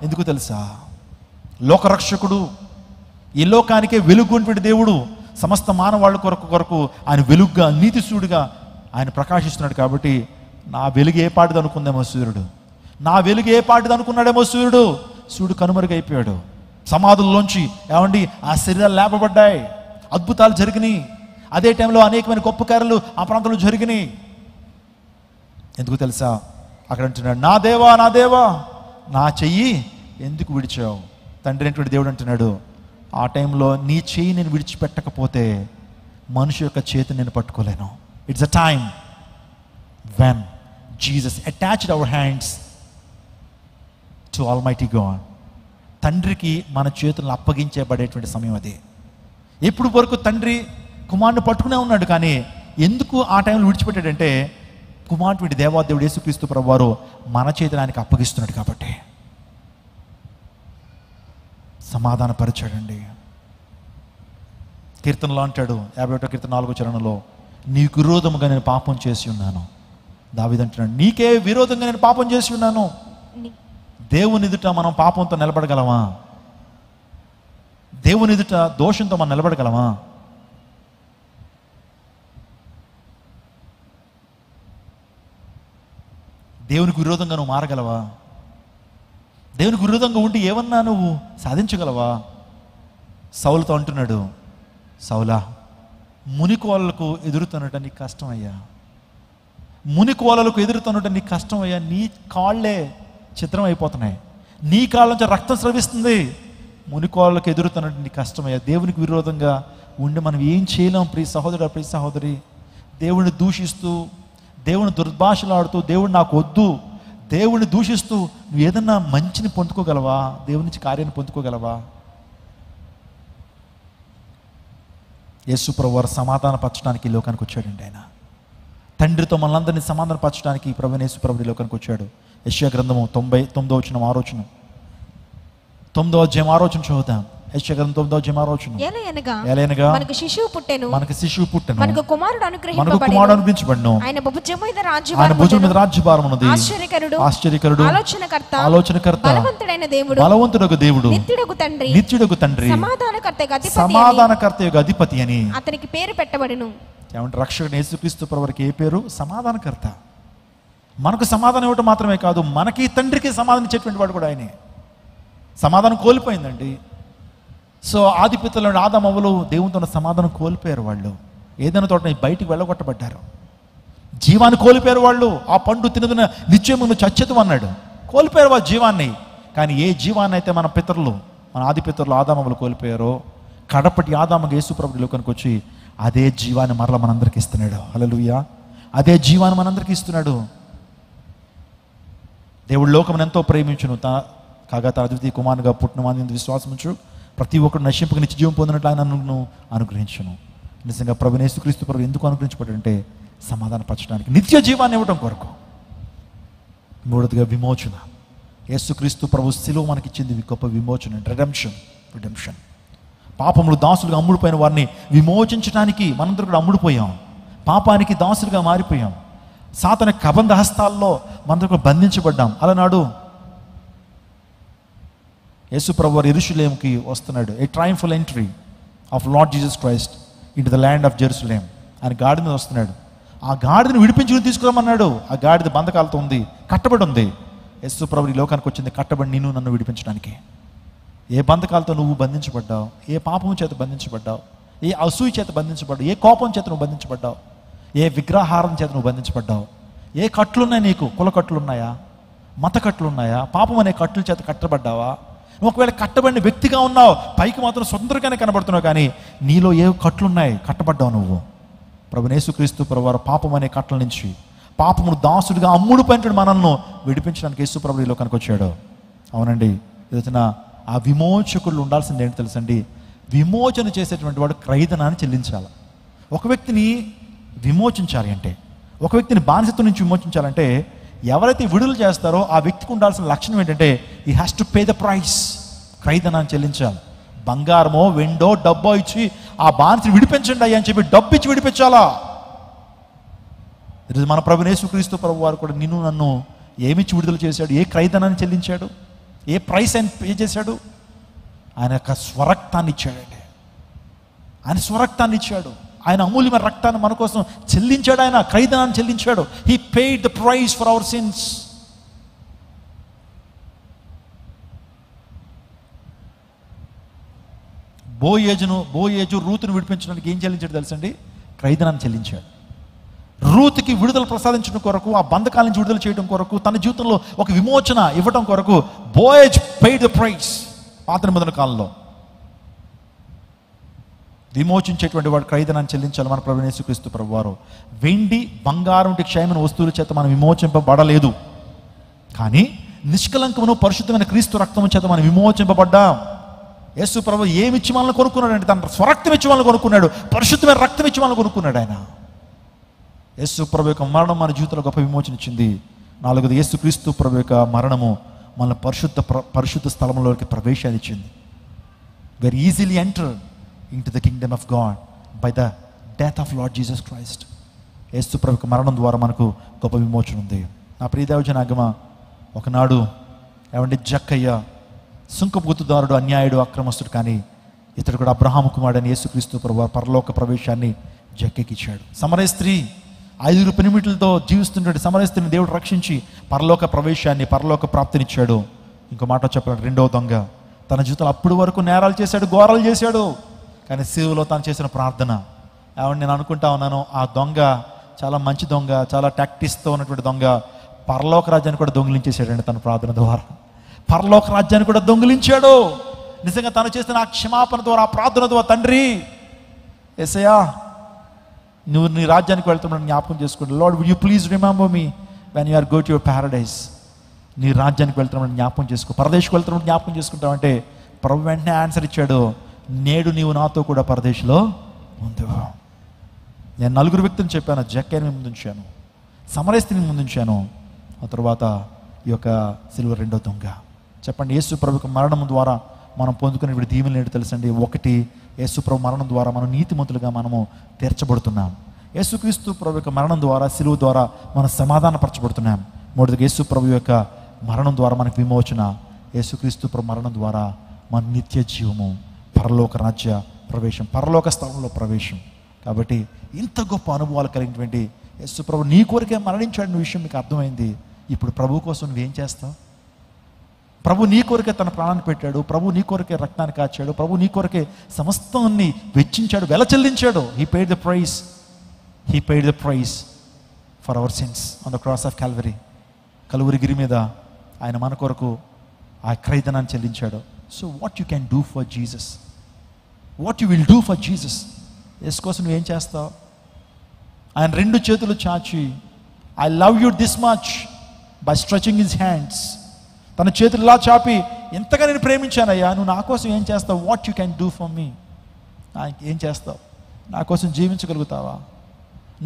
ఎందుకు తెలుసా? లోకరక్షకుడు, ఈ లోకానికే వెలుగుంటి దేవుడు, సమస్త మానవాళ్ళ కొరకు ఆయన వెలుగుగా, నీతి సూర్యుడిగా ఆయన ప్రకాశిస్తున్నాడు. కాబట్టి నా వెలుగు ఏ పాటిది అనుకుందేమో సూర్యుడు, నా వెలుగు ఏ పాటిది అనుకున్నాడేమో సూర్యుడు కనుమరుగైపోయాడు. సమాధుల్లోంచి ఏమండి ఆ శరీరాలు లేపబడ్డాయి, అద్భుతాలు జరిగినాయి. అదే టైంలో అనేకమైన గొప్ప కార్యాలు ఆ ప్రాంతంలో జరిగినాయి. ఎందుకు తెలుసా? అక్కడ అంటున్నాడు, నా దేవా నా దేవా నా చెయ్యి ఎందుకు విడిచావు? తండ్రి అయినటువంటి దేవుడు అంటున్నాడు, ఆ టైంలో నీ చెయ్యి నేను విడిచిపెట్టకపోతే మనిషి యొక్క చేతిని నేను పట్టుకోలేను. It's a time when Jesus attached our hands to Almighty God. తండ్రికి మన చేతులను అప్పగించబడేటువంటి సమయం అది. ఎప్పుడు వరకు తండ్రి కుమారుని పట్టుకునే ఉన్నాడు. కానీ ఎందుకు ఆ టైంలో విడిచిపెట్టాడంటే కుమారుడి దేవాదేవుడు యేసుక్రీస్తు ప్రభువారు మన చేతిని ఆయనకి అప్పగిస్తున్నాడు కాబట్టి సమాధానపరిచాడండి. కీర్తనలో అంటాడు 51వ కీర్తన 4వ చరణంలో, నీకు విరోధముగా నేను పాపం చేసి ఉన్నాను. దావీదు అంటున్నాడు, నీకే విరోధంగా నేను పాపం చేసి ఉన్నాను. దేవుని ఎదుట మనం పాపంతో నిలబడగలమా? దేవుని ఎదుట దోషంతో మనం నిలబడగలమా? దేవునికి విరోధంగా నువ్వు మారగలవా? దేవునికి విరోధంగా ఉండి ఏమన్నా నువ్వు సాధించగలవా? సౌలుతో అంటున్నాడు, సౌలా మునికోళ్ళకు ఎదురుతున్నట నీకు కష్టమయ్యా, మునికోళ్ళకు ఎదురుతున్నట నీకు కష్టమయ్యా, నీ కాళ్ళే చిత్రం అయిపోతున్నాయి, నీ కాళ్ళ నుంచి రక్తం స్రవిస్తుంది, మునికోళ్ళకు ఎదురుతున్నట్టు నీకు కష్టమయ్యా. దేవునికి విరోధంగా ఉండి మనం ఏం చేయలేం ప్రియ సహోదరుడు, ప్రియ సహోదరి. దేవుడిని దూషిస్తూ, దేవుని దుర్భాషలాడుతూ, దేవుడు నాకు వద్దు, దేవుడిని దూషిస్తూ నువ్వు ఏదన్నా మంచిని పొందుకోగలవా? దేవుని నుంచి కార్యాన్ని పొందుకోగలవా? యేసు ప్రభు వారు సమాధానపరచడానికి ఈ లోకానికి వచ్చాడండి. ఆయన తండ్రితో మనలందరినీ సమాధానపరచడానికి ప్రభువైన యేసు ప్రభు ఈ లోకానికి వచ్చాడు. యెషయా గ్రంథము 99వ వచనం 6వ వచనం, 9వ అధ్యాయం 6వ వచనం చదువుతాం. యెషయా గ్రంథం 9వ అధ్యాయం 6వ వచనం. ఏలయనగా మనకు శిశువు పుట్టెను, మనకు కుమారుడు అనుగ్రహించబడెను, ఆయన భుజం మీద రాజ్యభారం ఉన్నది. ఆశ్చర్యకరుడు, ఆలోచనకర్త, బలవంతుడగు దేవుడు, నిత్యుడగు తండ్రి, సమాధానకర్తయగు అధిపతి అని అతనికి పేరు పెట్టబడెను. ఏమంటే రక్షకుడు యేసుక్రీస్తు ప్రభువుకి ఏ పేరు? సమాధానకర్త. మనకు సమాధానం ఇవ్వటం మాత్రమే కాదు, మనకి తండ్రికి సమాధానం ఇచ్చేటువంటి వాడు కూడా ఆయనే. సమాధానం కోల్పోయిందండి. సో ఆదిపితలు ఆదాము అవ్వలు దేవునితో ఉన్న సమాధానం కోల్పోయారు. వాళ్ళు ఏదైనా తోట బయటికి వెళ్ళగొట్టబడ్డారు. జీవాన్ని కోల్పోయారు వాళ్ళు. ఆ పండు తినదున నిత్యమును చచ్చేదు అన్నాడు. కోల్పోయారు వాళ్ళ జీవాన్ని. కానీ ఏ జీవాన్ని అయితే మన పితరులు, మన ఆదిపితరులు ఆదాము అవ్వలు కోల్పోయారో, కడపటి ఆదాము యేసు ప్రభు లోకానికి వచ్చి అదే జీవాన్ని మరలా మనందరికి ఇస్తున్నాడు. హల్లెలూయా. అదే జీవాన్ని మనందరికి ఇస్తున్నాడు. దేవుడు లోకమును ఎంతో ప్రేమించును, కాగా తన అద్వితీయ కుమారునిగా పుట్టిన వాని విశ్వాసముంచు ప్రతి ఒక్కరు నశింపక నిత్య జీవం పొందినట్లు ఆయన నన్ను అనుగ్రహించును. నిజంగా ప్రభువైన యేసుక్రీస్తు ప్రభు ఎందుకు అనుగ్రహించబడ్డాడంటే సమాధానపరచడానికి, నిత్య జీవాన్ని ఇవ్వడం కొరకు. మూడవదిగా విమోచన. యేసుక్రీస్తు ప్రభు శిలువ మనకిచ్చింది గొప్ప విమోచన, రిడెంప్షన్. పాపములు దాసులుగా అమ్ముడుపోయిన వారిని విమోచించడానికి మనందరూ కూడా అమ్ముడుపోయాం. పాపానికి దాసులుగా మారిపోయాం. సాతాను కబంధ హస్తాల్లో మనందరూ కూడా బంధించబడ్డాం. అలనాడు యేసు ప్రభు వారు యెరూషలేముకి వస్తున్నాడు. A triumphal entry of Lord Jesus Christ into the land of Jerusalem. ఆయన గాడిద మీద వస్తున్నాడు. ఆ గాడిదని విడిపించుకుని తీసుకురామన్నాడు. ఆ గాడిద బంధకాలతో ఉంది, కట్టబడి ఉంది. యేసు ప్రభు ఈ లోకానికి వచ్చింది కట్టబడి నిన్ను నన్ను విడిపించడానికి. ఏ బంధకాలతో నువ్వు బంధించబడ్డావు? ఏ పాపం చేత బంధించబడ్డావు? ఏ అసూయ చేత బంధించబడ్డావు? ఏ కోపం చేత నువ్వు బంధించబడ్డావు? ఏ విగ్రహారం చేత నువ్వు బంధించబడ్డావు? ఏ కట్లున్నాయి నీకు? కుల కట్లున్నాయా? మత కట్లున్నాయా? పాపం అనే కట్ల చేత కట్టబడ్డావా? నువ్వు ఒకవేళ కట్టబడిన వ్యక్తిగా ఉన్నావు, పైకి మాత్రం స్వతంత్రంగానే కనబడుతున్నావు, కానీ నీలో ఏ కట్లున్నాయి? కట్టబడ్డావు నువ్వు. ప్రభువైన యేసుక్రీస్తు ప్రభువారు పాపం అనే కట్ల నుంచి, పాపమును దాసుడిగా అమ్ముడుపోయినటువంటి మనల్ని విడిపించడానికి యేసు ప్రభు ఈ లోకానికి వచ్చాడు. అవునండి. ఈరోజున ఆ విమోచకులు ఉండాల్సింది ఏంటి తెలుసండి? విమోచన చేసేటువంటి వాడు క్రయధనాన్ని చెల్లించాలి. ఒక వ్యక్తిని విమోచించాలి అంటే, ఒక వ్యక్తిని బానిసత్వం నుంచి విమోచించాలంటే, ఎవరైతే విడుదల చేస్తారో ఆ వ్యక్తికి ఉండాల్సిన లక్షణం ఏంటంటే he has to pay the price. క్రయధనాన్ని చెల్లించాలి. బంగారమో వెండో డబ్బో ఇచ్చి ఆ బానిసని విడిపించండి అయ్యా అని చెప్పి డబ్బు ఇచ్చి విడిపించాలా? ఈరోజు మన ప్రభువైన యేసుక్రీస్తు ప్రభు వారు కూడా నిన్ను నన్ను ఏమిచ్చి విడుదల చేశాడు? ఏ క్రయధనాన్ని చెల్లించాడు? ఏ ప్రైస్ ఆయన పే చేశాడు? ఆయన యొక్క స్వరక్తాన్ని ఇచ్చాడండి. ఆయన స్వరక్తాన్ని ఇచ్చాడు. ఆయన అమూల్యమైన రక్తాన్ని మన కోసం చెల్లించాడు. ఆయన క్రయధనాన్ని చెల్లించాడు. He paid the price for our sins. బోయేజు రూతును విడిపించడానికి ఏం చెల్లించాడు తెలుసండి? క్రయధనాన్ని చెల్లించాడు. రూతుకి విడుదల ప్రసాదించడం కొరకు, ఆ బంధకాల నుంచి విడుదల చేయడం కొరకు, తన జీవితంలో ఒక విమోచన ఇవ్వడం కొరకు బోయేజ్ పెయిడ్ ద ప్రైస్. పాత నిబంధన కాలంలో విమోచించేటువంటి వాడు క్రయధనాన్ని చెల్లించాలి. మన ప్రభువైన యేసుక్రీస్తు ప్రభువారు వెండి బంగారం వంటి క్షయమైన వస్తువుల చేత మనం విమోచింపబడలేదు, కానీ నిష్కలంకమును పరిశుద్ధమైన క్రీస్తు రక్తము చేత మనం విమోచింపబడ్డాం. యేసు ప్రభు ఏమిచ్చి మనల్ని కొనుక్కున్నాడు అంటే తన స్వరక్తం ఇచ్చి మనల్ని కొనుక్కున్నాడు. పరిశుద్ధమైన రక్తం ఇచ్చి మనల్ని కొనుక్కున్నాడు ఆయన. యేసు ప్రభు యొక్క మరణం మన జీవితంలో గొప్ప విమోచన ఇచ్చింది. నాలుగోది, యేసుక్రీస్తు ప్రభు యొక్క మరణము మన పరిశుద్ధ స్థలంలోకి ప్రవేశాన్ని ఇచ్చింది. Very easily enter into the kingdom of God by the death of Lord Jesus Christ. యేసు ప్రభు యొక్క మరణం ద్వారా మనకు గొప్ప విమోచన ఉంది. నా ప్రియ దైవజనాగమ, ఒకనాడు ఏమంటే జక్కయ్య సుంకపు గుర్తుదారుడు, అన్యాయుడు, అక్రమస్తుడు, కానీ ఇతడు కూడా అబ్రహాము కుమారుడని యేసుక్రీస్తు ప్రభు పరలోక ప్రవేశాన్ని జక్కకి ఇచ్చాడు. సమరయ స్త్రీ 5 పెనిమిట్లతో జీవిస్తున్నటువంటి సమరయ స్త్రీని దేవుడు రక్షించి పరలోక ప్రవేశాన్ని, పరలోక ప్రాప్తినిచ్చాడు. ఇంకో మాట చెప్పాడు, రెండవ దొంగ తన జీవితంలో అప్పుడు వరకు నేరాలు చేశాడు, ఘోరాలు చేశాడు, కానీ సేవలో తాను చేసిన ప్రార్థన. ఏమంటే నేను అనుకుంటా ఉన్నాను, ఆ దొంగ చాలా మంచి దొంగ, చాలా టాక్టిక్స్తో ఉన్నటువంటి దొంగ పరలోక రాజ్యాన్ని కూడా దొంగిలించేశాడండి. తన ప్రార్థన ద్వారా పరలోక రాజ్యాన్ని కూడా దొంగిలించాడు. నిజంగా తను చేసిన ఆ క్షమాపణ ద్వారా, ఆ ప్రార్థన ద్వారా, తండ్రి యేసయ్యా నువ్వు నీ రాజ్యానికి వెళ్తున్నావు జ్ఞాపకం చేసుకోండి. Lord will you please remember me when you are go to your paradise. నీ రాజ్యానికి వెళ్తున్నావు జ్ఞాపకం చేసుకో, పరదేశకు వెళ్తున్నావు జ్ఞాపకం చేసుకుంటావు అంటే ప్రభు వెంటనే ఆన్సర్ ఇచ్చాడు, నేడు నీవు నాతో కూడా పరదేశంలో ముందు. నేను 4 వ్యక్తులను చెప్పాను. జక్కయ్యని ముందు ఉంచాను, సమరస్త్రీని ముందు ఉంచాను, ఆ తర్వాత ఈ యొక్క సిలువ రెండో దొంగ. చెప్పండి, యేసు ప్రభువుకు మరణం ద్వారా మనం పొందుకునే దీవెనలు ఏంటో తెలుసండి. 1, యేసు ప్రభు మరణం ద్వారా మనం నీతిమంతులుగా మనము తీర్చబడుతున్నాం. యేసుక్రీస్తు ప్రభు యొక్క మరణం ద్వారా, సిలువ ద్వారా మనం సమాధానపరచబడుతున్నాం. 3, యేసు ప్రభు యొక్క మరణం ద్వారా మనకు విమోచన. యేసుక్రీస్తు ప్రభు మరణం ద్వారా మన నిత్య జీవము, పరలోక రాజ్య ప్రవేశం, పరలోక స్థలంలో ప్రవేశం. కాబట్టి ఇంత గొప్ప అనుభవాలు కలిగినటువంటి యేసు ప్రభు నీ కోరికే మరణించాడన్న విషయం మీకు అర్థమైంది. ఇప్పుడు ప్రభు కోసం నువ్వేం చేస్తావు? ప్రభు నీ కొరకే తన ప్రాణాన్ని పెట్టాడు, ప్రభు నీ కొరకే రక్తాన్ని కాచాడు, ప్రభు నీ కొరకే సమస్తాన్ని వెచ్చించాడు, వెల చెల్లించాడు. He paid the price for our sins on the cross of Calvary. కలువరి గిరి మీద ఆయన మన కొరకు ఆ క్రయధనాన్ని చెల్లించాడు. So what you can do for Jesus, what you will do for Jesus. యేసు కోసం నువ్వేం చేస్తావు? ఆయన 2 చేతులు చాచి, I love you this much by stretching his hands. తన చేతులు ఇలా చాపి, ఎంతగా నేను ప్రేమించానయ్యా, నువ్వు నా కోసం ఏం చేస్తావు? What you can do for me. ఏం చేస్తావు? నా కోసం జీవించగలుగుతావా?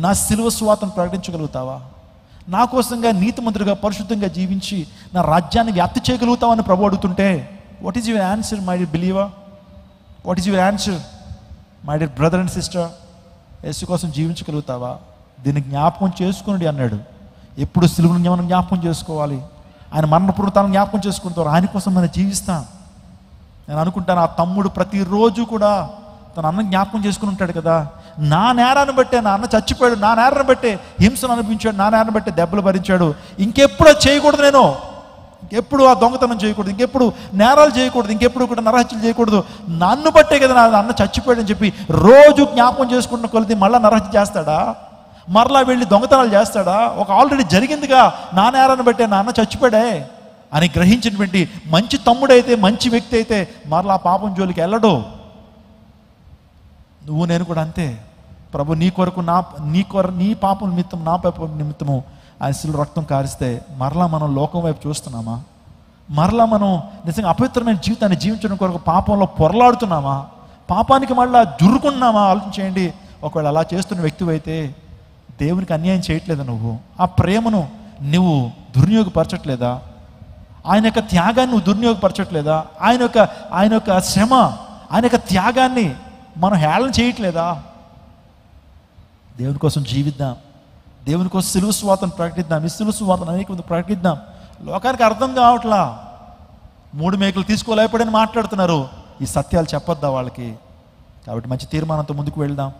నా సిలువ సువార్తను ప్రకటించగలుగుతావా? నా కోసంగా నీతిమంతుడిగా పరిశుద్ధంగా జీవించి నా రాజ్యాన్ని వ్యాప్తి చేయగలుగుతావని ప్రభు అడుగుతుంటే, what is your answer my dear believer? What is your answer my dear brother and sister? యేసు కోసం జీవించగలుగుతావా? దీన్ని జ్ఞాపకం చేసుకుని అన్నాడు. ఎప్పుడు సిలువను మనం జ్ఞాపకం చేసుకోవాలి, ఆయన మరణపూర్వతాలను జ్ఞాపకం చేసుకుంటారు. ఆయన కోసం మనం జీవిస్తాం. నేను అనుకుంటాను, ఆ తమ్ముడు ప్రతిరోజు కూడా తన అన్న జ్ఞాపకం చేసుకుని ఉంటాడు కదా. నా నేరాన్ని బట్టే నా అన్న చచ్చిపోయాడు, నా నేరాన్ని బట్టే హింసను అనిపించాడు, నా నేరాన్ని బట్టే దెబ్బలు భరించాడు, ఇంకెప్పుడు అది చేయకూడదు, నేను ఇంకెప్పుడు ఆ దొంగతనం చేయకూడదు, ఇంకెప్పుడు నేరాలు చేయకూడదు, ఇంకెప్పుడు కూడా నరహత్యలు చేయకూడదు, నన్ను బట్టే కదా నా అన్న చచ్చిపోయాడు అని చెప్పి రోజు జ్ఞాపకం చేసుకుంటున్న కొలిది మళ్ళీ నరహత్య చేస్తాడా? మరలా వెళ్ళి దొంగతనాలు చేస్తాడా? ఒక ఆల్రెడీ జరిగిందిగా, నా నేరాన్ని బట్టే నా అన్న చచ్చిపోయాడే అని గ్రహించినటువంటి మంచి తమ్ముడైతే, మంచి వ్యక్తి అయితే మరలా పాపం జోలికి వెళ్ళడు. నువ్వు నేను కూడా అంతే. ప్రభు నీ కొరకు నీ పాపం నిమిత్తం, నా పాపం నిమిత్తము ఆయన శిలువ రక్తం కారిస్తే మరలా మనం లోకం వైపు చూస్తున్నామా? మరలా మనం నిజంగా అపవిత్రమైన జీవితాన్ని జీవించడం కొరకు పాపంలో పొరలాడుతున్నామా? పాపానికి మళ్ళా జురుకున్నామా? ఆలోచించేయండి. ఒకవేళ అలా చేస్తున్న వ్యక్తి అయితే దేవునికి అన్యాయం చేయట్లేదా? నువ్వు ఆ ప్రేమను నువ్వు దుర్వినియోగపరచట్లేదా? ఆయన యొక్క త్యాగాన్ని నువ్వు దుర్వినియోగపరచట్లేదా? ఆయన యొక్క శ్రమ, ఆయన యొక్క త్యాగాన్ని మనం హేళన చేయట్లేదా? దేవుని కోసం జీవిద్దాం, దేవుని కోసం సిలువ సువార్తను ప్రకటిద్దాం. ఈ సిలువ సువార్తను అనేక మంది ప్రకటిద్దాం. లోకానికి అర్థం కావట్లా, 3 మేకలు తీసుకోలేకపోయాడని మాట్లాడుతున్నారు. ఈ సత్యాలు చెప్పొద్దా వాళ్ళకి? కాబట్టి మంచి తీర్మానంతో ముందుకు వెళ్దాం.